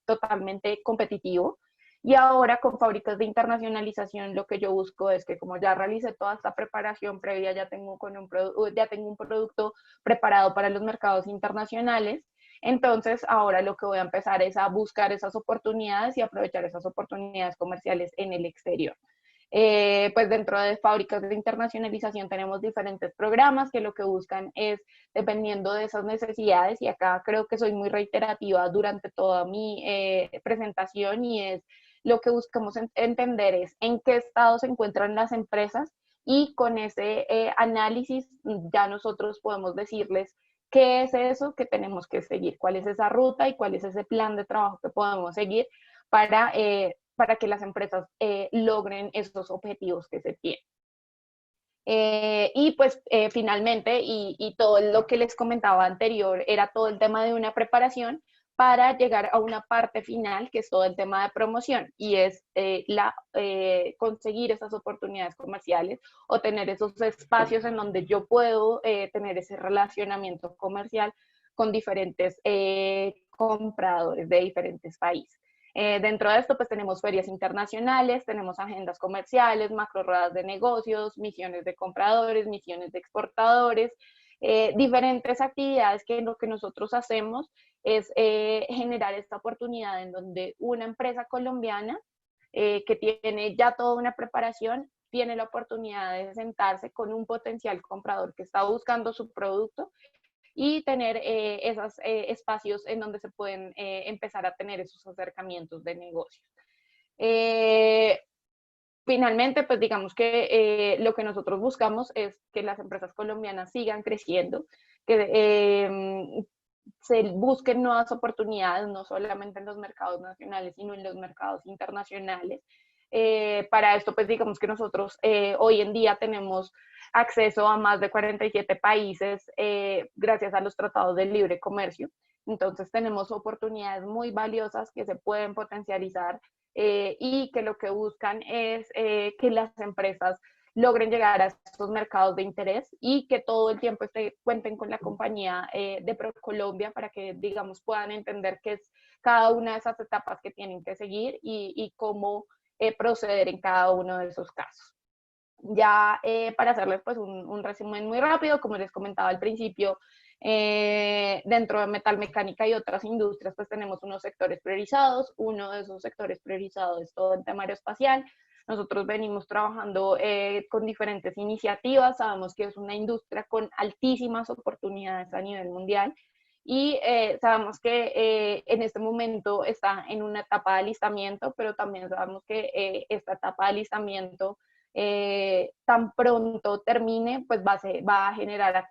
totalmente competitivo. Y ahora con fábricas de internacionalización, lo que yo busco es que como ya realicé toda esta preparación previa, ya tengo un producto preparado para los mercados internacionales. Entonces, ahora lo que voy a empezar es a buscar esas oportunidades y aprovechar esas oportunidades comerciales en el exterior. Pues dentro de fábricas de internacionalización tenemos diferentes programas que lo que buscan es, dependiendo de esas necesidades, y acá creo que soy muy reiterativa durante toda mi presentación, y es lo que buscamos entender es en qué estado se encuentran las empresas, y con ese análisis ya nosotros podemos decirles qué es eso que tenemos que seguir, cuál es esa ruta y cuál es ese plan de trabajo que podemos seguir para que las empresas logren esos objetivos que se tienen. Y pues finalmente, y todo lo que les comentaba anterior, era todo el tema de una preparación para llegar a una parte final que es todo el tema de promoción y es conseguir esas oportunidades comerciales o tener esos espacios en donde yo puedo tener ese relacionamiento comercial con diferentes compradores de diferentes países. Dentro de esto, pues tenemos ferias internacionales, tenemos agendas comerciales, macro ruedas de negocios, misiones de compradores, misiones de exportadores, diferentes actividades que lo que nosotros hacemos es generar esta oportunidad en donde una empresa colombiana que tiene ya toda una preparación tiene la oportunidad de sentarse con un potencial comprador que está buscando su producto y tener esos espacios en donde se pueden empezar a tener esos acercamientos de negocios. Finalmente, pues digamos que lo que nosotros buscamos es que las empresas colombianas sigan creciendo, que se busquen nuevas oportunidades, no solamente en los mercados nacionales, sino en los mercados internacionales. Para esto, pues digamos que nosotros hoy en día tenemos acceso a más de 47 países gracias a los tratados de libre comercio. Entonces tenemos oportunidades muy valiosas que se pueden potencializar y que lo que buscan es que las empresas logren llegar a estos mercados de interés y que todo el tiempo cuenten con la compañía de ProColombia para que, digamos, puedan entender qué es cada una de esas etapas que tienen que seguir y cómo proceder en cada uno de esos casos. Ya para hacerles pues un resumen muy rápido, como les comentaba al principio, dentro de metalmecánica y otras industrias pues tenemos unos sectores priorizados. Uno de esos sectores priorizados es todo el tema aeroespacial. Nosotros venimos trabajando con diferentes iniciativas, sabemos que es una industria con altísimas oportunidades a nivel mundial y sabemos que en este momento está en una etapa de alistamiento, pero también sabemos que esta etapa de alistamiento tan pronto termine, pues va a generar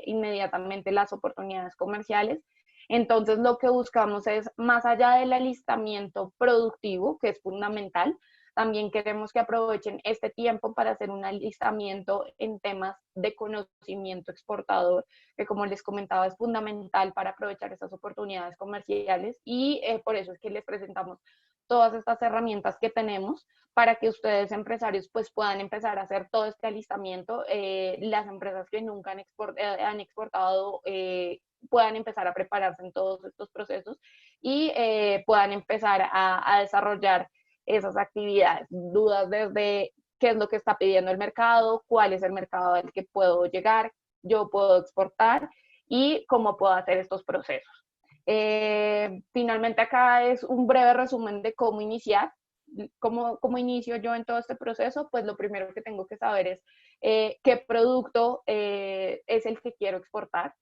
inmediatamente las oportunidades comerciales. Entonces, lo que buscamos es, más allá del alistamiento productivo, que es fundamental, también queremos que aprovechen este tiempo para hacer un alistamiento en temas de conocimiento exportador, que como les comentaba es fundamental para aprovechar esas oportunidades comerciales y por eso es que les presentamos todas estas herramientas que tenemos para que ustedes empresarios pues puedan empezar a hacer todo este alistamiento. Las empresas que nunca han exportado puedan empezar a prepararse en todos estos procesos y puedan empezar a desarrollar esas actividades. Dudas desde qué es lo que está pidiendo el mercado, cuál es el mercado al que puedo llegar, yo puedo exportar y cómo puedo hacer estos procesos. Finalmente acá es un breve resumen de cómo iniciar. ¿Cómo inicio yo en todo este proceso? Pues lo primero que tengo que saber es qué producto es el que quiero exportar,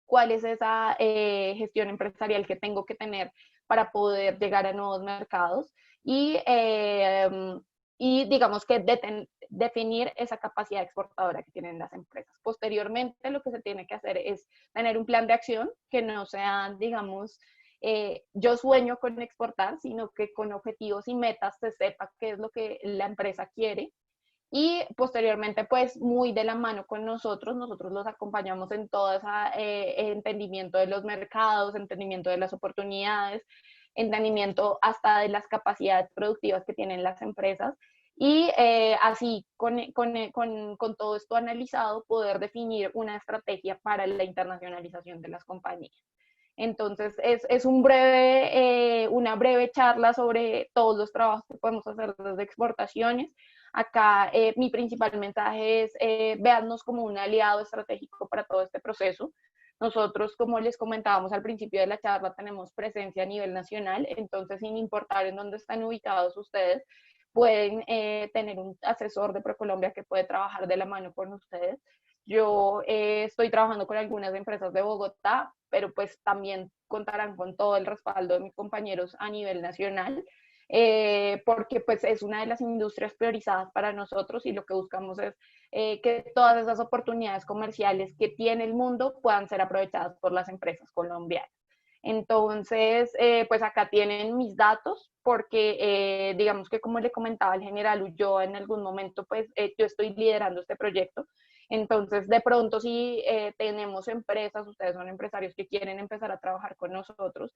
cuál es esa gestión empresarial que tengo que tener para poder llegar a nuevos mercados y digamos que definir esa capacidad exportadora que tienen las empresas. Posteriormente, lo que se tiene que hacer es tener un plan de acción que no sea, digamos, yo sueño con exportar, sino que con objetivos y metas se sepa qué es lo que la empresa quiere. Y posteriormente, pues muy de la mano con nosotros los acompañamos en todo ese entendimiento de los mercados, entendimiento de las oportunidades, entendimiento hasta de las capacidades productivas que tienen las empresas y así con todo esto analizado poder definir una estrategia para la internacionalización de las compañías. Entonces es una breve charla sobre todos los trabajos que podemos hacer desde exportaciones. Acá mi principal mensaje es véannos como un aliado estratégico para todo este proceso. Nosotros, como les comentábamos al principio de la charla, tenemos presencia a nivel nacional, entonces sin importar en dónde están ubicados ustedes, pueden tener un asesor de ProColombia que puede trabajar de la mano con ustedes. Yo estoy trabajando con algunas empresas de Bogotá, pero pues también contarán con todo el respaldo de mis compañeros a nivel nacional, porque pues es una de las industrias priorizadas para nosotros y lo que buscamos es que todas esas oportunidades comerciales que tiene el mundo puedan ser aprovechadas por las empresas colombianas. Entonces, pues acá tienen mis datos porque digamos que como le comentaba el general Ulloa en algún momento, pues yo estoy liderando este proyecto. Entonces, de pronto, si tenemos empresas, ustedes son empresarios que quieren empezar a trabajar con nosotros,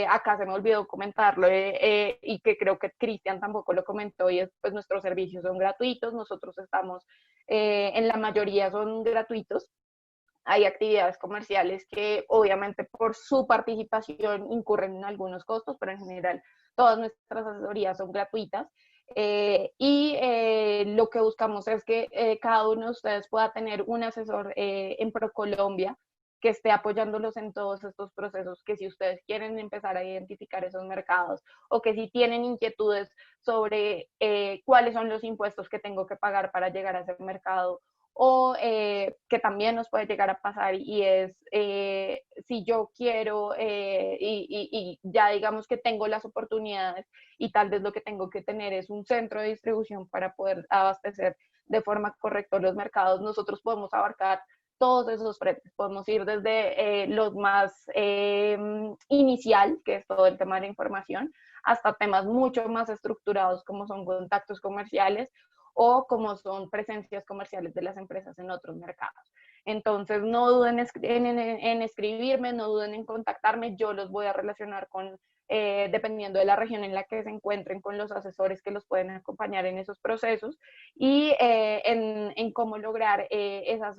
acá se me olvidó comentarlo y que creo que Cristian tampoco lo comentó, y es, pues nuestros servicios son gratuitos, nosotros estamos, en la mayoría son gratuitos. Hay actividades comerciales que obviamente por su participación incurren en algunos costos, pero en general todas nuestras asesorías son gratuitas. Lo que buscamos es que cada uno de ustedes pueda tener un asesor en ProColombia que esté apoyándolos en todos estos procesos, que si ustedes quieren empezar a identificar esos mercados o que si tienen inquietudes sobre cuáles son los impuestos que tengo que pagar para llegar a ese mercado, o que también nos puede llegar a pasar, y es si yo quiero y ya digamos que tengo las oportunidades y tal vez lo que tengo que tener es un centro de distribución para poder abastecer de forma correcta los mercados, nosotros podemos abarcar todos esos frentes. Podemos ir desde los más inicial, que es todo el tema de la información, hasta temas mucho más estructurados como son contactos comerciales o como son presencias comerciales de las empresas en otros mercados. Entonces, no duden en escribirme, no duden en contactarme, yo los voy a relacionar con, dependiendo de la región en la que se encuentren, con los asesores que los pueden acompañar en esos procesos y en cómo lograr esas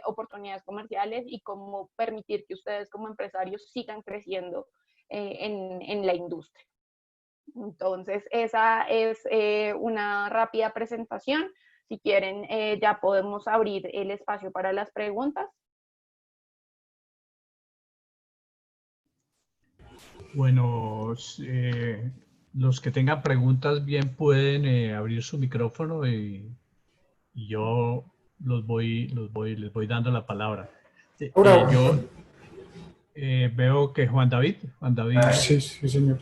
oportunidades comerciales y cómo permitir que ustedes como empresarios sigan creciendo en la industria. Entonces, esa es una rápida presentación. Si quieren, ya podemos abrir el espacio para las preguntas. Bueno, los que tengan preguntas bien pueden abrir su micrófono y yo les voy dando la palabra. Ahora, Yo veo que Juan David. sí, sí, señor.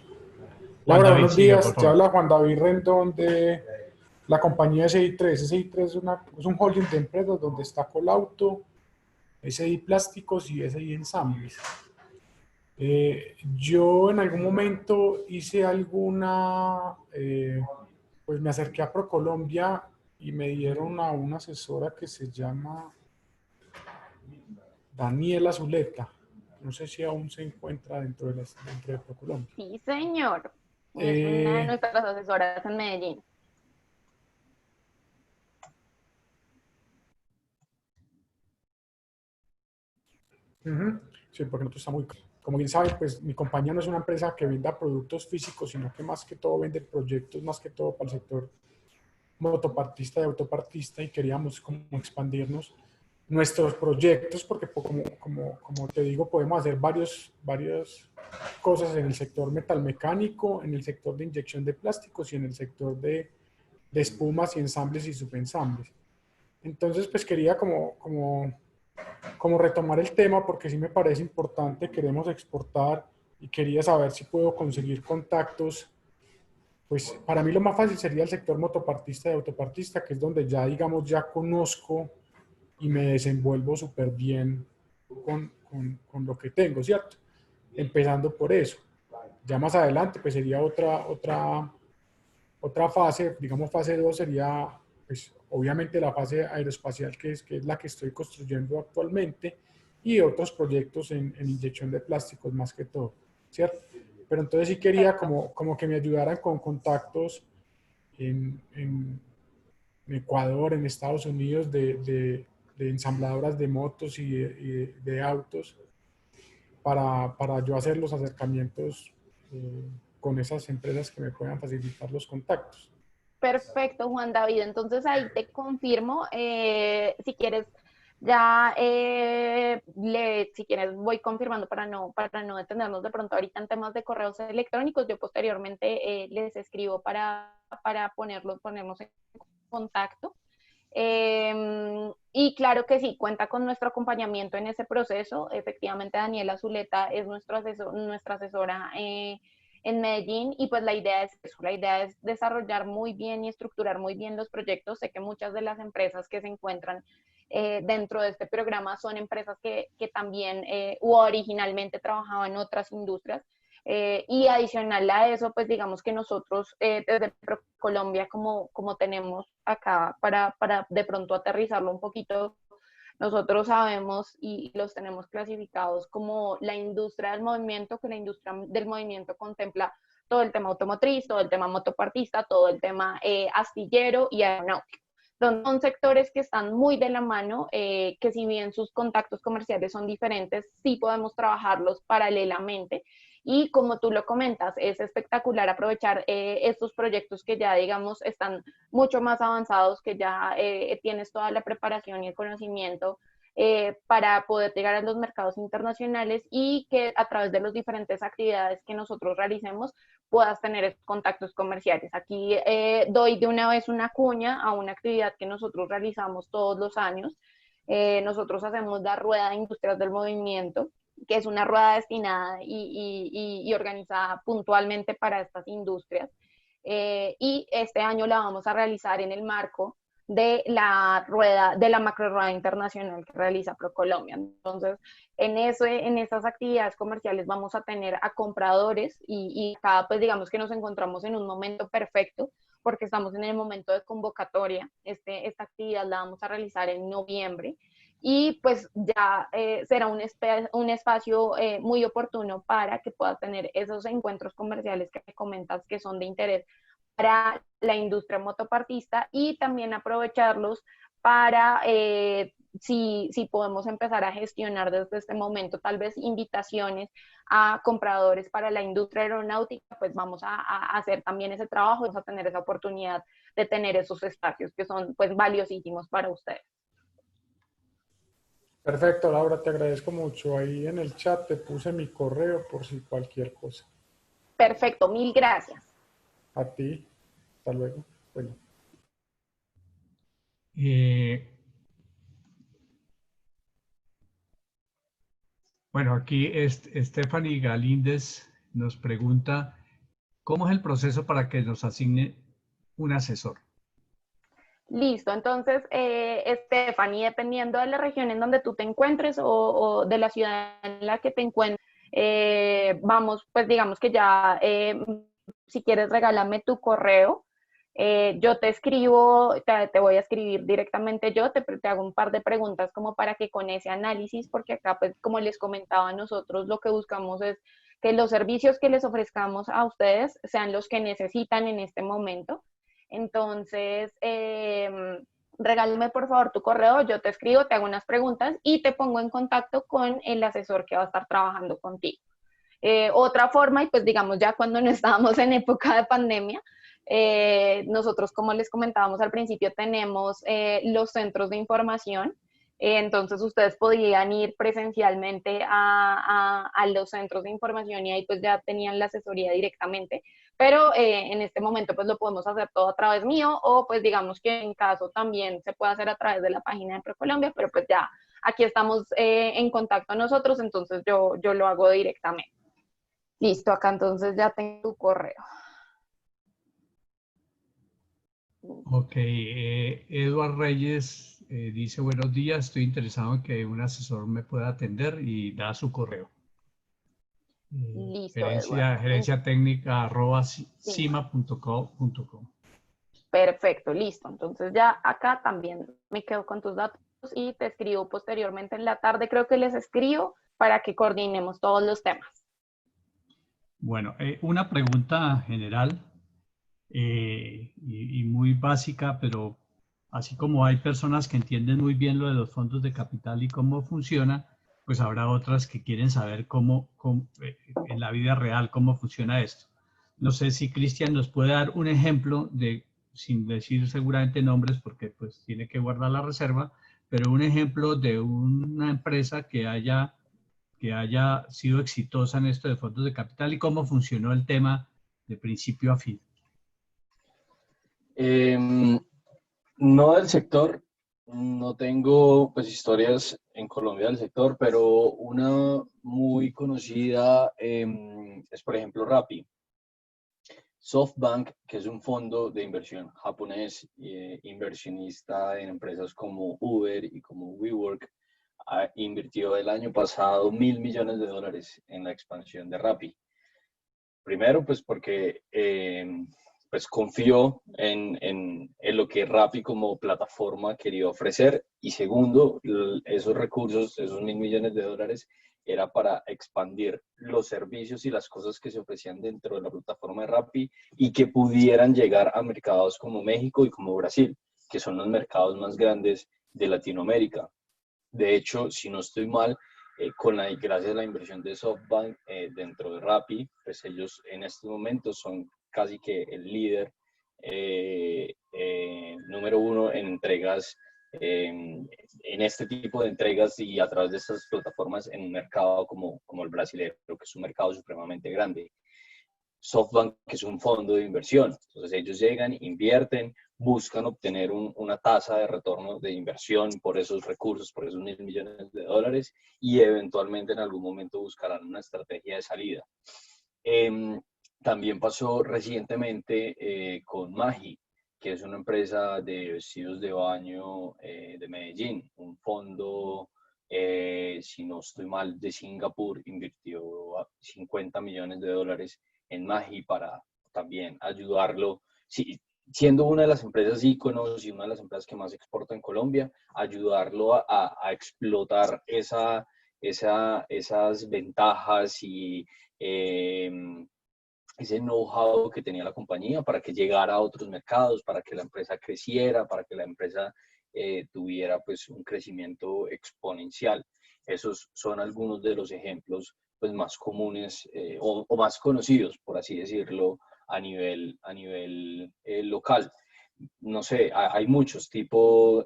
Juan Laura, David, buenos sigue, por días. Te favor. habla Juan David Rendón de la compañía SI3. SI3 es un holding de empresas donde está Colauto, SI Plásticos y SI Ensambles. Yo en algún momento hice pues me acerqué a ProColombia y me dieron a una asesora que se llama Daniela Zuleta. No sé si aún se encuentra dentro de ProColombia. Sí, señor. Es una de Eh, nuestras asesoras en Medellín. Sí, porque nosotros estamos muy... Como bien saben, pues mi compañía no es una empresa que venda productos físicos, sino que más que todo vende proyectos, más que todo para el sector motopartista y autopartista, y queríamos como expandirnos nuestros proyectos, porque como te digo, podemos hacer varias cosas en el sector metalmecánico, en el sector de inyección de plásticos y en el sector de espumas y ensambles y subensambles. Entonces, pues quería como retomar el tema porque sí me parece importante, queremos exportar y quería saber si puedo conseguir contactos. Pues para mí lo más fácil sería el sector motopartista y autopartista, que es donde ya, digamos, ya conozco y me desenvuelvo súper bien con lo que tengo, ¿cierto? Empezando por eso. Ya más adelante, pues sería otra fase, digamos fase 2 sería, pues obviamente la fase aeroespacial, que es la que estoy construyendo actualmente, y otros proyectos en inyección de plásticos más que todo, ¿cierto? Pero entonces sí quería Perfecto. como que me ayudaran con contactos en Ecuador, en Estados Unidos, de ensambladoras de motos y de autos, para yo hacer los acercamientos con esas empresas que me puedan facilitar los contactos. Perfecto, Juan David. Entonces ahí te confirmo, si quieres, ya si quieres voy confirmando para no detenernos de pronto ahorita en temas de correos electrónicos. Yo posteriormente les escribo para ponernos en contacto. Y claro que sí, cuenta con nuestro acompañamiento en ese proceso. Efectivamente, Daniela Zuleta es nuestra asesora en Medellín, y pues la idea es eso, la idea es desarrollar muy bien y estructurar muy bien los proyectos. Sé que muchas de las empresas que se encuentran dentro de este programa son empresas que también o originalmente trabajaban en otras industrias. Y adicional a eso, pues digamos que nosotros desde Colombia, como tenemos acá, para de pronto aterrizarlo un poquito, Nosotros sabemos y los tenemos clasificados como la industria del movimiento, que la industria del movimiento contempla todo el tema automotriz, todo el tema motopartista, todo el tema astillero y aeronáutico. Son sectores que están muy de la mano, que si bien sus contactos comerciales son diferentes, sí podemos trabajarlos paralelamente. Y como tú lo comentas, es espectacular aprovechar estos proyectos que ya, digamos, están mucho más avanzados, que ya tienes toda la preparación y el conocimiento para poder llegar a los mercados internacionales y que a través de las diferentes actividades que nosotros realicemos puedas tener esos contactos comerciales. Aquí doy de una vez una cuña a una actividad que nosotros realizamos todos los años. Nosotros hacemos la Rueda de Industrias del Movimiento, que es una rueda destinada y organizada puntualmente para estas industrias. Y este año la vamos a realizar en el marco de la macro rueda internacional que realiza ProColombia. Entonces, en esas actividades comerciales vamos a tener a compradores y acá pues digamos que nos encontramos en un momento perfecto porque estamos en el momento de convocatoria. Esta actividad la vamos a realizar en noviembre y pues ya será un espacio muy oportuno para que puedas tener esos encuentros comerciales que me comentas que son de interés para la industria motopartista y también aprovecharlos para, si podemos empezar a gestionar desde este momento tal vez invitaciones a compradores para la industria aeronáutica, pues vamos a hacer también ese trabajo, vamos a tener esa oportunidad de tener esos espacios que son pues valiosísimos para ustedes. Perfecto, Laura, te agradezco mucho. Ahí en el chat te puse mi correo por si cualquier cosa. Perfecto, mil gracias. A ti, hasta luego. Bueno. Bueno, aquí Stephanie Galíndez nos pregunta, ¿cómo es el proceso para que nos asigne un asesor? Listo, entonces, Stephanie, dependiendo de la región en donde tú te encuentres o de la ciudad en la que te encuentres, vamos, pues digamos que ya, si quieres, regálame tu correo. Yo te escribo, te voy a escribir directamente yo, te hago un par de preguntas como para que con ese análisis, porque acá, pues como les comentaba, nosotros lo que buscamos es que los servicios que les ofrezcamos a ustedes sean los que necesitan en este momento. Entonces, regálame por favor tu correo, yo te escribo, te hago unas preguntas y te pongo en contacto con el asesor que va a estar trabajando contigo. Otra forma, y pues digamos ya cuando no estábamos en época de pandemia, nosotros, como les comentábamos al principio, tenemos los centros de información. Entonces ustedes podían ir presencialmente a los centros de información y ahí pues ya tenían la asesoría directamente, pero en este momento pues lo podemos hacer todo a través mío o pues digamos que en caso también se puede hacer a través de la página de ProColombia, pero pues ya aquí estamos en contacto nosotros, entonces yo lo hago directamente. Listo, acá entonces ya tengo tu correo. Ok, Eduard Reyes dice, buenos días, estoy interesado en que un asesor me pueda atender y da su correo. Listo, Eduardo. Gerencia técnica @cima.co.com. Perfecto, listo. Entonces ya acá también me quedo con tus datos y te escribo posteriormente en la tarde. Creo que les escribo para que coordinemos todos los temas. Bueno, una pregunta general y muy básica, pero así como hay personas que entienden muy bien lo de los fondos de capital y cómo funciona, pues habrá otras que quieren saber cómo en la vida real, cómo funciona esto. No sé si Cristian nos puede dar un ejemplo de, sin decir seguramente nombres, porque pues tiene que guardar la reserva, pero un ejemplo de una empresa que haya sido exitosa en esto de fondos de capital y cómo funcionó el tema de principio a fin. No del sector, no tengo pues historias en Colombia del sector, pero una muy conocida es por ejemplo Rappi. SoftBank, que es un fondo de inversión japonés, inversionista en empresas como Uber y como WeWork, invirtió el año pasado $1.000 millones en la expansión de Rappi. Primero, pues porque pues confió en lo que Rappi como plataforma quería ofrecer. Y segundo, esos recursos, esos $1.000 millones, era para expandir los servicios y las cosas que se ofrecían dentro de la plataforma de Rappi y que pudieran llegar a mercados como México y como Brasil, que son los mercados más grandes de Latinoamérica. De hecho, si no estoy mal, gracias a la inversión de SoftBank dentro de Rappi, pues ellos en este momento son casi que el líder número uno en entregas, en este tipo de entregas y a través de estas plataformas en un mercado como el brasileño, que es un mercado supremamente grande. SoftBank, que es un fondo de inversión. Entonces ellos llegan, invierten, buscan obtener una tasa de retorno de inversión por esos recursos, por esos $1.000 millones, y eventualmente en algún momento buscarán una estrategia de salida. También pasó recientemente con Maggi, que es una empresa de vestidos de baño de Medellín, un fondo, si no estoy mal, de Singapur, invirtió $50 millones en Maggi para también ayudarlo, sí, siendo una de las empresas íconos y una de las empresas que más exporta en Colombia, ayudarlo a explotar esas ventajas y ese know-how que tenía la compañía para que llegara a otros mercados, para que la empresa creciera, para que la empresa tuviera pues un crecimiento exponencial. Esos son algunos de los ejemplos pues más comunes o más conocidos, por así decirlo, a nivel local. No sé, hay muchos, tipo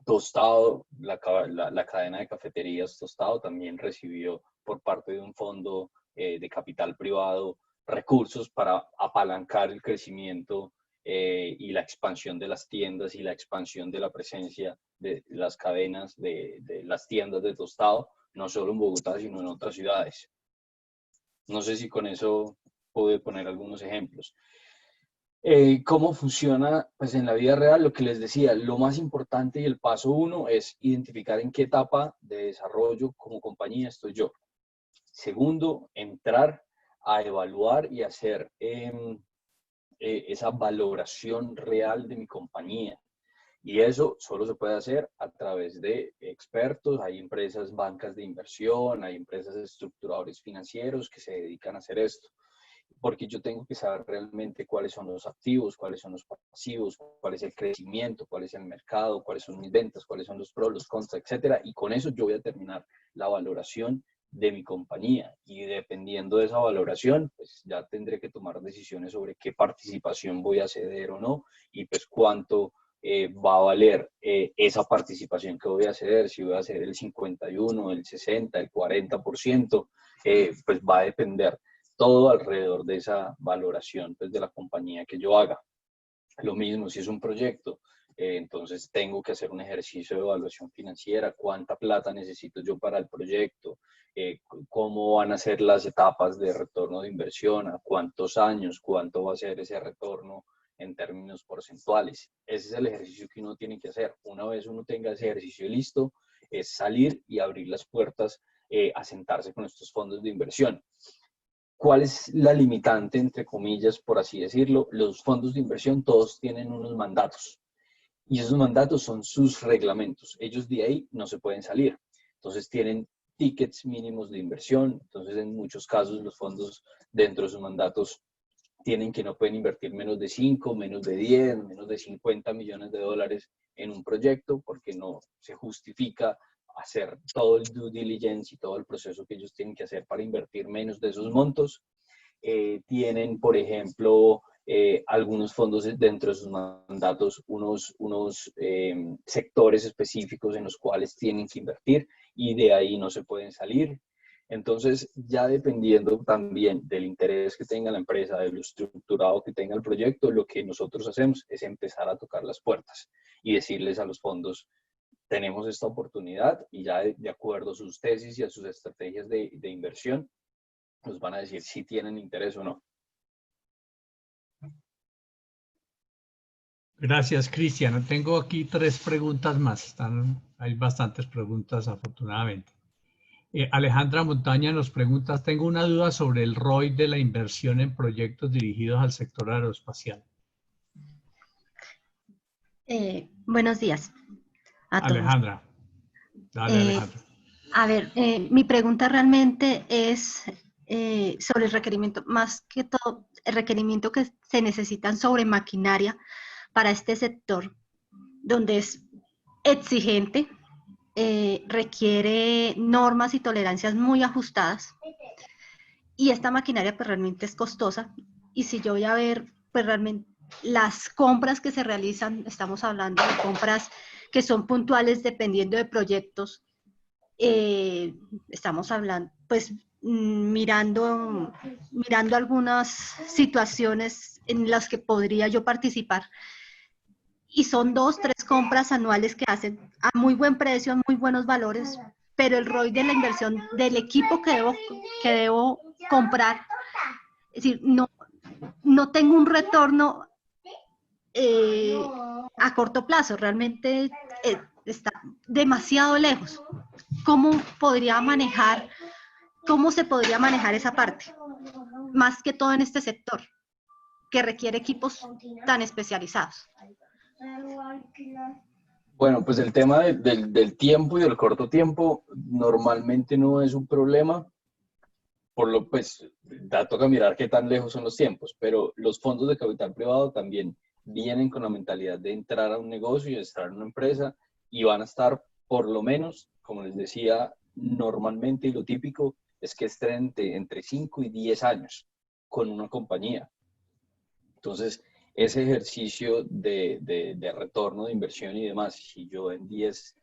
Tostado, la cadena de cafeterías Tostado también recibió por parte de un fondo de capital privado recursos para apalancar el crecimiento y la expansión de las tiendas y la expansión de la presencia de las cadenas de las tiendas de Tostado, no solo en Bogotá, sino en otras ciudades. No sé si con eso puedo poner algunos ejemplos. ¿Cómo funciona? Pues en la vida real, lo que les decía, lo más importante y el paso uno es identificar en qué etapa de desarrollo como compañía estoy yo. Segundo, entrar a evaluar y hacer esa valoración real de mi compañía. Y eso solo se puede hacer a través de expertos. Hay empresas, bancas de inversión, hay empresas estructuradores financieros que se dedican a hacer esto. Porque yo tengo que saber realmente cuáles son los activos, cuáles son los pasivos, cuál es el crecimiento, cuál es el mercado, cuáles son mis ventas, cuáles son los pros, los contras, etcétera. Y con eso yo voy a terminar la valoración de mi compañía. Y dependiendo de esa valoración, pues ya tendré que tomar decisiones sobre qué participación voy a ceder o no y pues cuánto va a valer esa participación que voy a ceder, si voy a ceder el 51, el 60, el 40%, pues va a depender todo alrededor de esa valoración pues, de la compañía que yo haga. Lo mismo si es un proyecto, entonces tengo que hacer un ejercicio de evaluación financiera, cuánta plata necesito yo para el proyecto, cómo van a ser las etapas de retorno de inversión, a cuántos años, cuánto va a ser ese retorno en términos porcentuales. Ese es el ejercicio que uno tiene que hacer. Una vez uno tenga ese ejercicio listo, es salir y abrir las puertas a sentarse con estos fondos de inversión. ¿Cuál es la limitante, entre comillas, por así decirlo? Los fondos de inversión todos tienen unos mandatos y esos mandatos son sus reglamentos. Ellos de ahí no se pueden salir. Entonces tienen tickets mínimos de inversión. Entonces en muchos casos los fondos dentro de sus mandatos tienen que no pueden invertir menos de 5, menos de 10, menos de 50 millones de dólares en un proyecto porque no se justifica hacer todo el due diligence y todo el proceso que ellos tienen que hacer para invertir menos de esos montos. Tienen, por ejemplo, algunos fondos dentro de sus mandatos, unos sectores específicos en los cuales tienen que invertir y de ahí no se pueden salir. Entonces, ya dependiendo también del interés que tenga la empresa, de lo estructurado que tenga el proyecto, lo que nosotros hacemos es empezar a tocar las puertas y decirles a los fondos, tenemos esta oportunidad y ya de acuerdo a sus tesis y a sus estrategias de inversión, nos van a decir si tienen interés o no. Gracias, Cristian. Tengo aquí 3 preguntas más. Hay bastantes preguntas, afortunadamente. Alejandra Montaña nos pregunta, tengo una duda sobre el ROI de la inversión en proyectos dirigidos al sector aeroespacial. Buenos días a todos. Alejandra, dale Alejandra. A ver, mi pregunta realmente es sobre el requerimiento, más que todo, el requerimiento que se necesitan sobre maquinaria para este sector, donde es exigente, requiere normas y tolerancias muy ajustadas, y esta maquinaria pues realmente es costosa, y si yo voy a ver pues realmente las compras que se realizan, estamos hablando de compras que son puntuales dependiendo de proyectos, estamos hablando, pues mirando algunas situaciones en las que podría yo participar, y son 2, 3 compras anuales que hacen a muy buen precio, a muy buenos valores, pero el ROI de la inversión del equipo que debo comprar, es decir, no tengo un retorno a corto plazo, realmente está demasiado lejos. ¿Cómo se podría manejar esa parte? Más que todo en este sector, que requiere equipos tan especializados. Bueno, pues el tema del tiempo y del corto tiempo normalmente no es un problema, pues toca mirar qué tan lejos son los tiempos, pero los fondos de capital privado también vienen con la mentalidad de entrar a un negocio y de entrar a una empresa, y van a estar por lo menos, como les decía, normalmente, y lo típico es que estén entre 5 y 10 años con una compañía. Entonces, ese ejercicio de retorno de inversión y demás, si yo en 10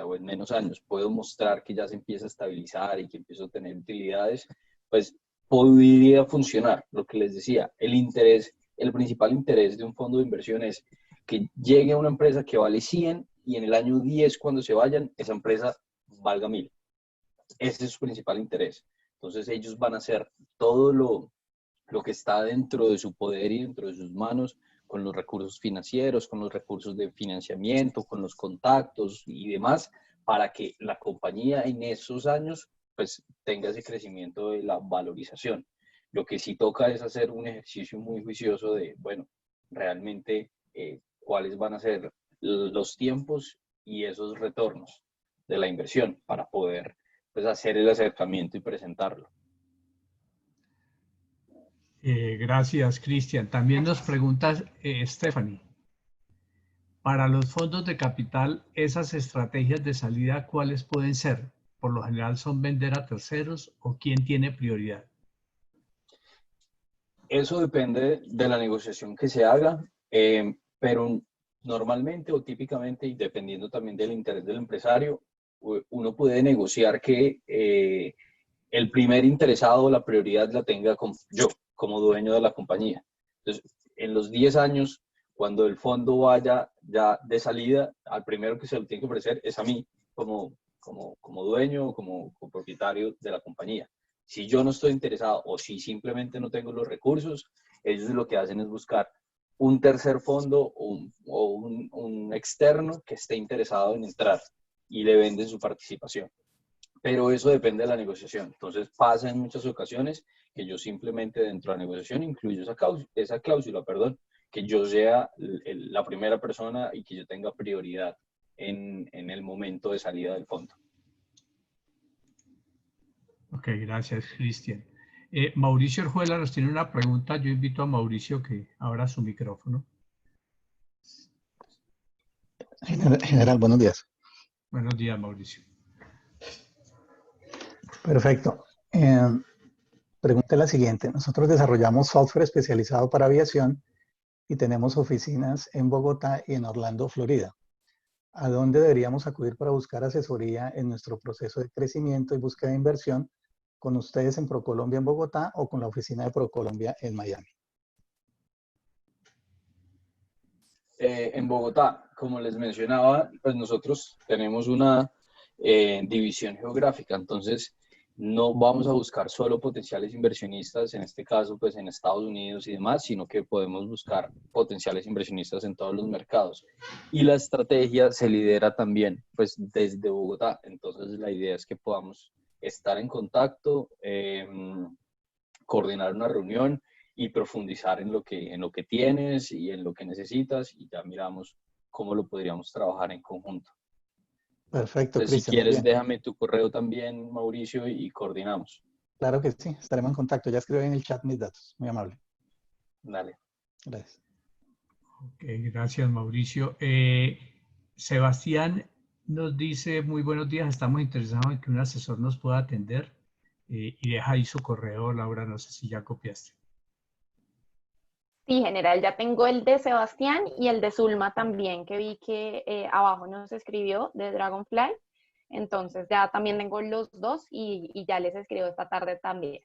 o en menos años puedo mostrar que ya se empieza a estabilizar y que empiezo a tener utilidades, pues podría funcionar. Lo que les decía, el principal interés de un fondo de inversión es que llegue a una empresa que vale 100 y en el año 10, cuando se vayan, esa empresa valga 1000. Ese es su principal interés. Entonces ellos van a hacer todo lo que está dentro de su poder y dentro de sus manos, con los recursos financieros, con los recursos de financiamiento, con los contactos y demás, para que la compañía en esos años pues tenga ese crecimiento de la valorización. Lo que sí toca es hacer un ejercicio muy juicioso de, bueno, realmente cuáles van a ser los tiempos y esos retornos de la inversión para poder pues hacer el acercamiento y presentarlo. Gracias, Cristian. También nos pregunta Stephanie. Para los fondos de capital, esas estrategias de salida, ¿cuáles pueden ser? ¿Por lo general son vender a terceros o quién tiene prioridad? Eso depende de la negociación que se haga, pero normalmente o típicamente, y dependiendo también del interés del empresario, uno puede negociar que el primer interesado, la prioridad la tenga yo, como dueño de la compañía. Entonces, en los 10 años, cuando el fondo vaya ya de salida, al primero que se lo tiene que ofrecer es a mí, como dueño o como propietario de la compañía. Si yo no estoy interesado o si simplemente no tengo los recursos, ellos lo que hacen es buscar un tercer fondo o un externo que esté interesado en entrar y le venden su participación. Pero eso depende de la negociación. Entonces pasa en muchas ocasiones que yo simplemente dentro de la negociación incluyo esa cláusula, que yo sea la primera persona y que yo tenga prioridad en el momento de salida del fondo. Ok, gracias, Cristian. Mauricio Orjuela nos tiene una pregunta. Yo invito a Mauricio que abra su micrófono. General, buenos días. Buenos días, Mauricio. Perfecto. Pregunta la siguiente. Nosotros desarrollamos software especializado para aviación y tenemos oficinas en Bogotá y en Orlando, Florida. ¿A dónde deberíamos acudir para buscar asesoría en nuestro proceso de crecimiento y búsqueda de inversión? ¿Con ustedes en ProColombia en Bogotá o con la oficina de ProColombia en Miami? En Bogotá, como les mencionaba, pues nosotros tenemos una división geográfica, entonces no vamos a buscar solo potenciales inversionistas, en este caso pues en Estados Unidos y demás, sino que podemos buscar potenciales inversionistas en todos los mercados. Y la estrategia se lidera también pues desde Bogotá, entonces la idea es que podamos estar en contacto, coordinar una reunión y profundizar en lo que tienes y en lo que necesitas, y ya miramos cómo lo podríamos trabajar en conjunto. Perfecto, Entonces, si Cristian, muy quieres, bien. déjame tu correo también, Mauricio, y coordinamos. Claro que sí, estaremos en contacto. Ya escribí en el chat mis datos. Muy amable. Dale. Gracias. Ok, gracias, Mauricio. Sebastián nos dice, muy buenos días, estamos interesados en que un asesor nos pueda atender, y deja ahí su correo, Laura, no sé si ya copiaste. Sí, general, ya tengo el de Sebastián y el de Zulma también, que vi que abajo nos escribió de Dragonfly. Entonces ya también tengo los dos y ya les escribo esta tarde también.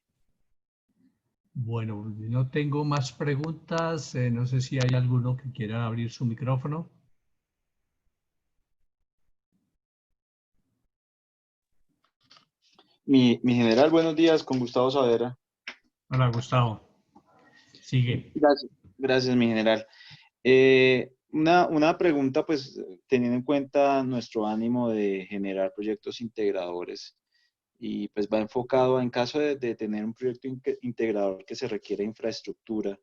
Bueno, no tengo más preguntas. No sé si hay alguno que quiera abrir su micrófono. Mi general, buenos días, con Gustavo Saavedra. Hola, Gustavo. Sigue. Gracias, mi general. Una pregunta, pues, teniendo en cuenta nuestro ánimo de generar proyectos integradores, y pues va enfocado en caso de tener un proyecto integrador que se requiere infraestructura,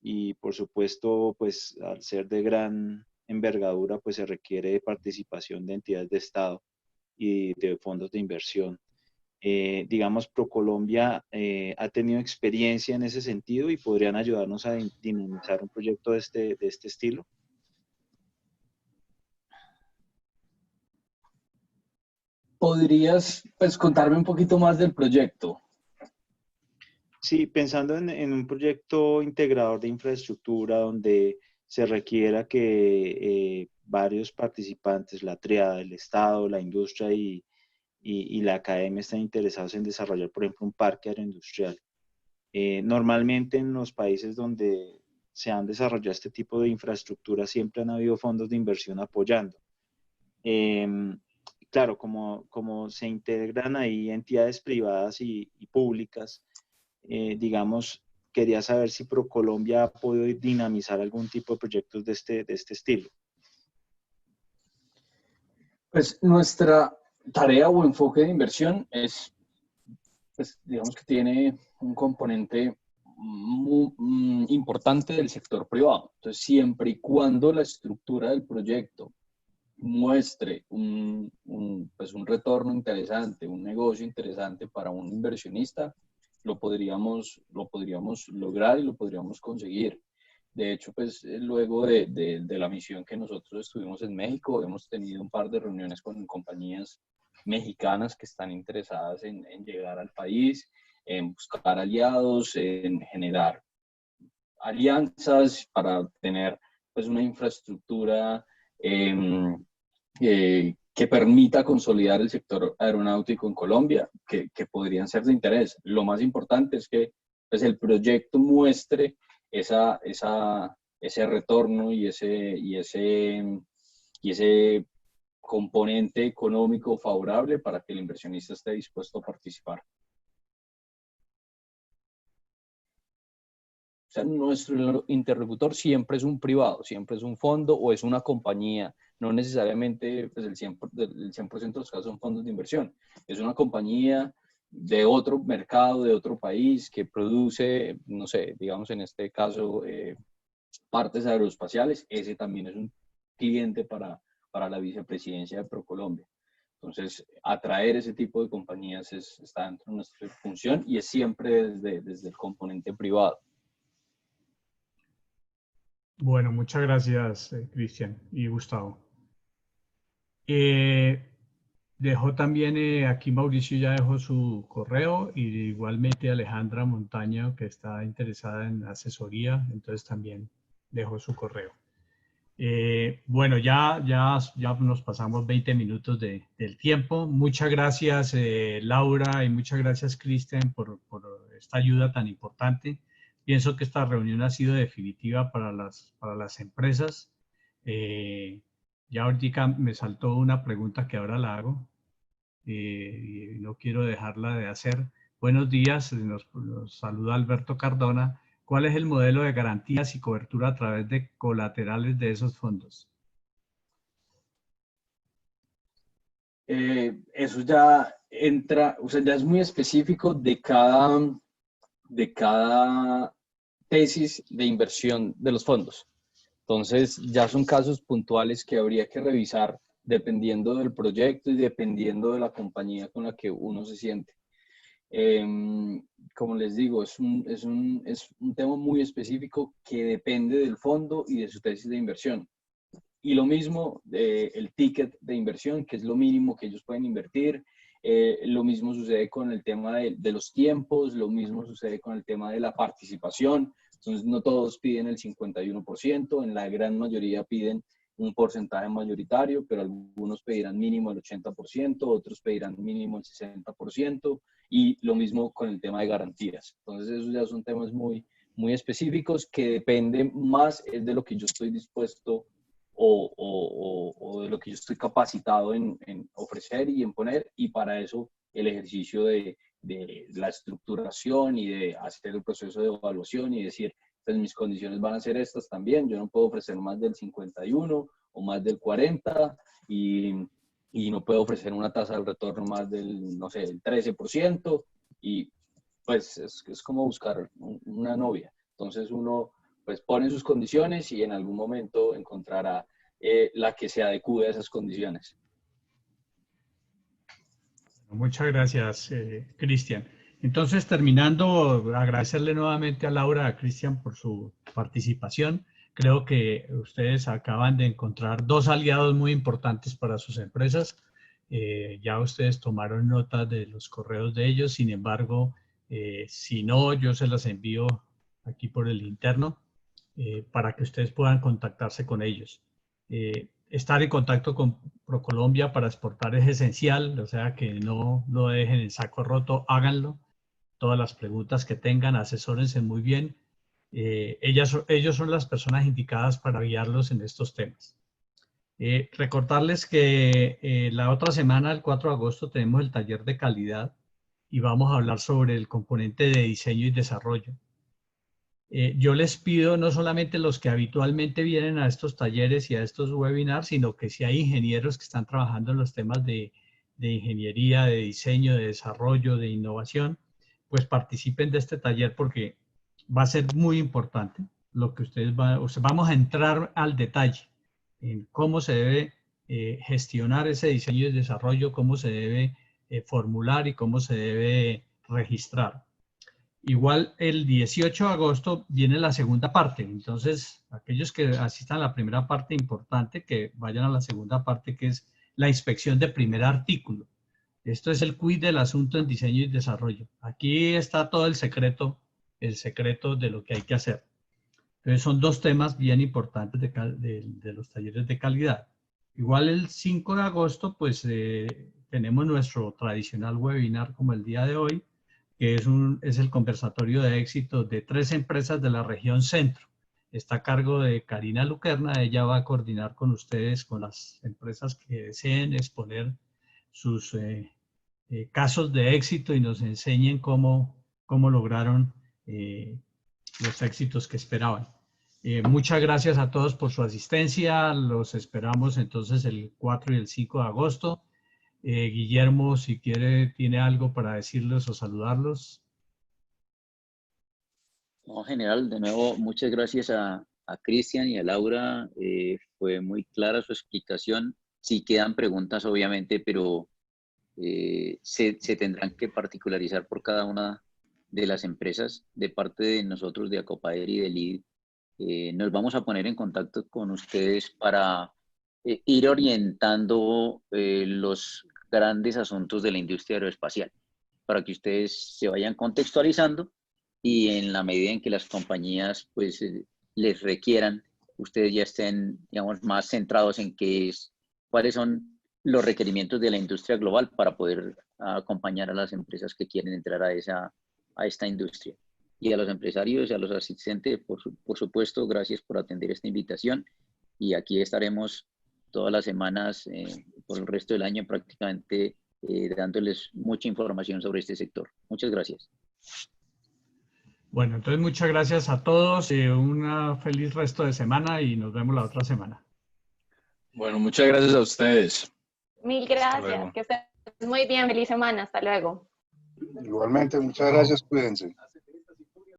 y por supuesto, pues, al ser de gran envergadura, pues se requiere participación de entidades de Estado y de fondos de inversión. Digamos, ProColombia ha tenido experiencia en ese sentido y podrían ayudarnos a dinamizar un proyecto de este estilo. ¿Podrías, pues, contarme un poquito más del proyecto? Sí, pensando en un proyecto integrador de infraestructura donde se requiera que varios participantes, la triada, el Estado, la industria y la academia estén interesados en desarrollar, por ejemplo, un parque aeroindustrial. Normalmente en los países donde se han desarrollado este tipo de infraestructura siempre han habido fondos de inversión apoyando. Claro, como se integran ahí entidades privadas y públicas, digamos, quería saber si ProColombia ha podido dinamizar algún tipo de proyectos de este estilo. Pues nuestra tarea o enfoque de inversión es, pues, digamos que tiene un componente muy importante del sector privado. Entonces, siempre y cuando la estructura del proyecto muestre pues un retorno interesante, un negocio interesante para un inversionista, lo podríamos lograr y lo podríamos conseguir. De hecho, pues luego de la misión que nosotros estuvimos en México, hemos tenido un par de reuniones con compañías mexicanas que están interesadas en llegar al país, en buscar aliados, en generar alianzas para tener, pues, una infraestructura que permita consolidar el sector aeronáutico en Colombia, que podrían ser de interés. Lo más importante es que, pues, el proyecto muestre ese retorno y ese componente económico favorable para que el inversionista esté dispuesto a participar. O sea, nuestro interlocutor siempre es un privado, siempre es un fondo o es una compañía. No necesariamente, pues, el 100% de los casos son fondos de inversión. Es una compañía de otro mercado, de otro país, que produce, no sé, digamos en este caso, partes aeroespaciales. Ese también es un cliente para la vicepresidencia de ProColombia. Entonces, atraer ese tipo de compañías está dentro de nuestra función y es siempre desde el componente privado. Bueno, muchas gracias, Cristian y Gustavo. Dejó también, aquí Mauricio ya dejó su correo, y igualmente Alejandra Montaño, que está interesada en asesoría, entonces también dejó su correo. Bueno, ya nos pasamos 20 minutos del tiempo. Muchas gracias, Laura, y muchas gracias, Cristian, por esta ayuda tan importante. Pienso que esta reunión ha sido definitiva para las empresas. Ya ahorita me saltó una pregunta que ahora la hago, y no quiero dejarla de hacer. Buenos días, nos saluda Alberto Cardona. ¿Cuál es el modelo de garantías y cobertura a través de colaterales de esos fondos? Eso ya entra, o sea, ya es muy específico de cada tesis de inversión de los fondos. Entonces, ya son casos puntuales que habría que revisar dependiendo del proyecto y dependiendo de la compañía con la que uno se siente. Como les digo, es un tema muy específico que depende del fondo y de su tesis de inversión. Y lo mismo el ticket de inversión, que es lo mínimo que ellos pueden invertir. Lo mismo sucede con el tema de los tiempos, lo mismo sucede con el tema de la participación. Entonces, no todos piden el 51%, en la gran mayoría piden un porcentaje mayoritario, pero algunos pedirán mínimo el 80%, otros pedirán mínimo el 60%, y lo mismo con el tema de garantías. Entonces, esos ya son temas muy, muy específicos que dependen más de lo que yo estoy dispuesto o de lo que yo estoy capacitado en ofrecer y en poner, y para eso el ejercicio de la estructuración y de hacer el proceso de evaluación y decir, pues mis condiciones van a ser estas también, yo no puedo ofrecer más del 51 o más del 40 y no puedo ofrecer una tasa de retorno más del, no sé, el 13%, y pues es como buscar una novia. Entonces uno pues pone sus condiciones y en algún momento encontrará la que se adecue a esas condiciones. Muchas gracias, Cristian. Entonces, terminando, agradecerle nuevamente a Laura, a Cristian por su participación. Creo que ustedes acaban de encontrar dos aliados muy importantes para sus empresas. Ya ustedes tomaron nota de los correos de ellos, sin embargo, si no, yo se las envío aquí por el interno para que ustedes puedan contactarse con ellos. Estar en contacto con ProColombia para exportar es esencial, o sea que no lo dejen en saco roto, háganlo. Todas las preguntas que tengan, asesórense muy bien. Ellos son las personas indicadas para guiarlos en estos temas. Recordarles que la otra semana, el 4 de agosto, tenemos el taller de calidad y vamos a hablar sobre el componente de diseño y desarrollo. Yo les pido no solamente los que habitualmente vienen a estos talleres y a estos webinars, sino que si hay ingenieros que están trabajando en los temas de ingeniería, de diseño, de desarrollo, de innovación, pues participen de este taller porque va a ser muy importante lo que ustedes vamos a entrar al detalle en cómo se debe gestionar ese diseño y desarrollo, cómo se debe formular y cómo se debe registrar. Igual el 18 de agosto viene la segunda parte, entonces aquellos que asistan a la primera parte, importante que vayan a la segunda parte, que es la inspección de primer artículo. Esto es el quid del asunto en diseño y desarrollo. Aquí está todo el secreto de lo que hay que hacer. Entonces son dos temas bien importantes de los talleres de calidad. Igual el 5 de agosto pues tenemos nuestro tradicional webinar como el día de hoy, que es el conversatorio de éxito de 3 empresas de la región centro. Está a cargo de Karina Luquerna, ella va a coordinar con ustedes, con las empresas que deseen exponer sus casos de éxito y nos enseñen cómo lograron los éxitos que esperaban. Muchas gracias a todos por su asistencia, los esperamos entonces el 4 y el 5 de agosto. Guillermo, si quiere, tiene algo para decirles o saludarlos. No, general, de nuevo, muchas gracias a Cristian y a Laura. Fue muy clara su explicación. Sí quedan preguntas, obviamente, pero se tendrán que particularizar por cada una de las empresas. De parte de nosotros, de Acopaer y de LEED, nos vamos a poner en contacto con ustedes para ir orientando los grandes asuntos de la industria aeroespacial, para que ustedes se vayan contextualizando y en la medida en que las compañías pues les requieran, ustedes ya estén, digamos, más centrados en cuáles son los requerimientos de la industria global para poder acompañar a las empresas que quieren entrar a esta industria. Y a los empresarios y a los asistentes, por supuesto, gracias por atender esta invitación. Y aquí estaremos todas las semanas por el resto del año prácticamente dándoles mucha información sobre este sector. Muchas gracias. Bueno, entonces muchas gracias a todos. Un feliz resto de semana y nos vemos la otra semana. Bueno, muchas gracias a ustedes. Mil gracias. Que estén Muy bien, feliz semana, hasta luego. Igualmente, muchas gracias, cuídense.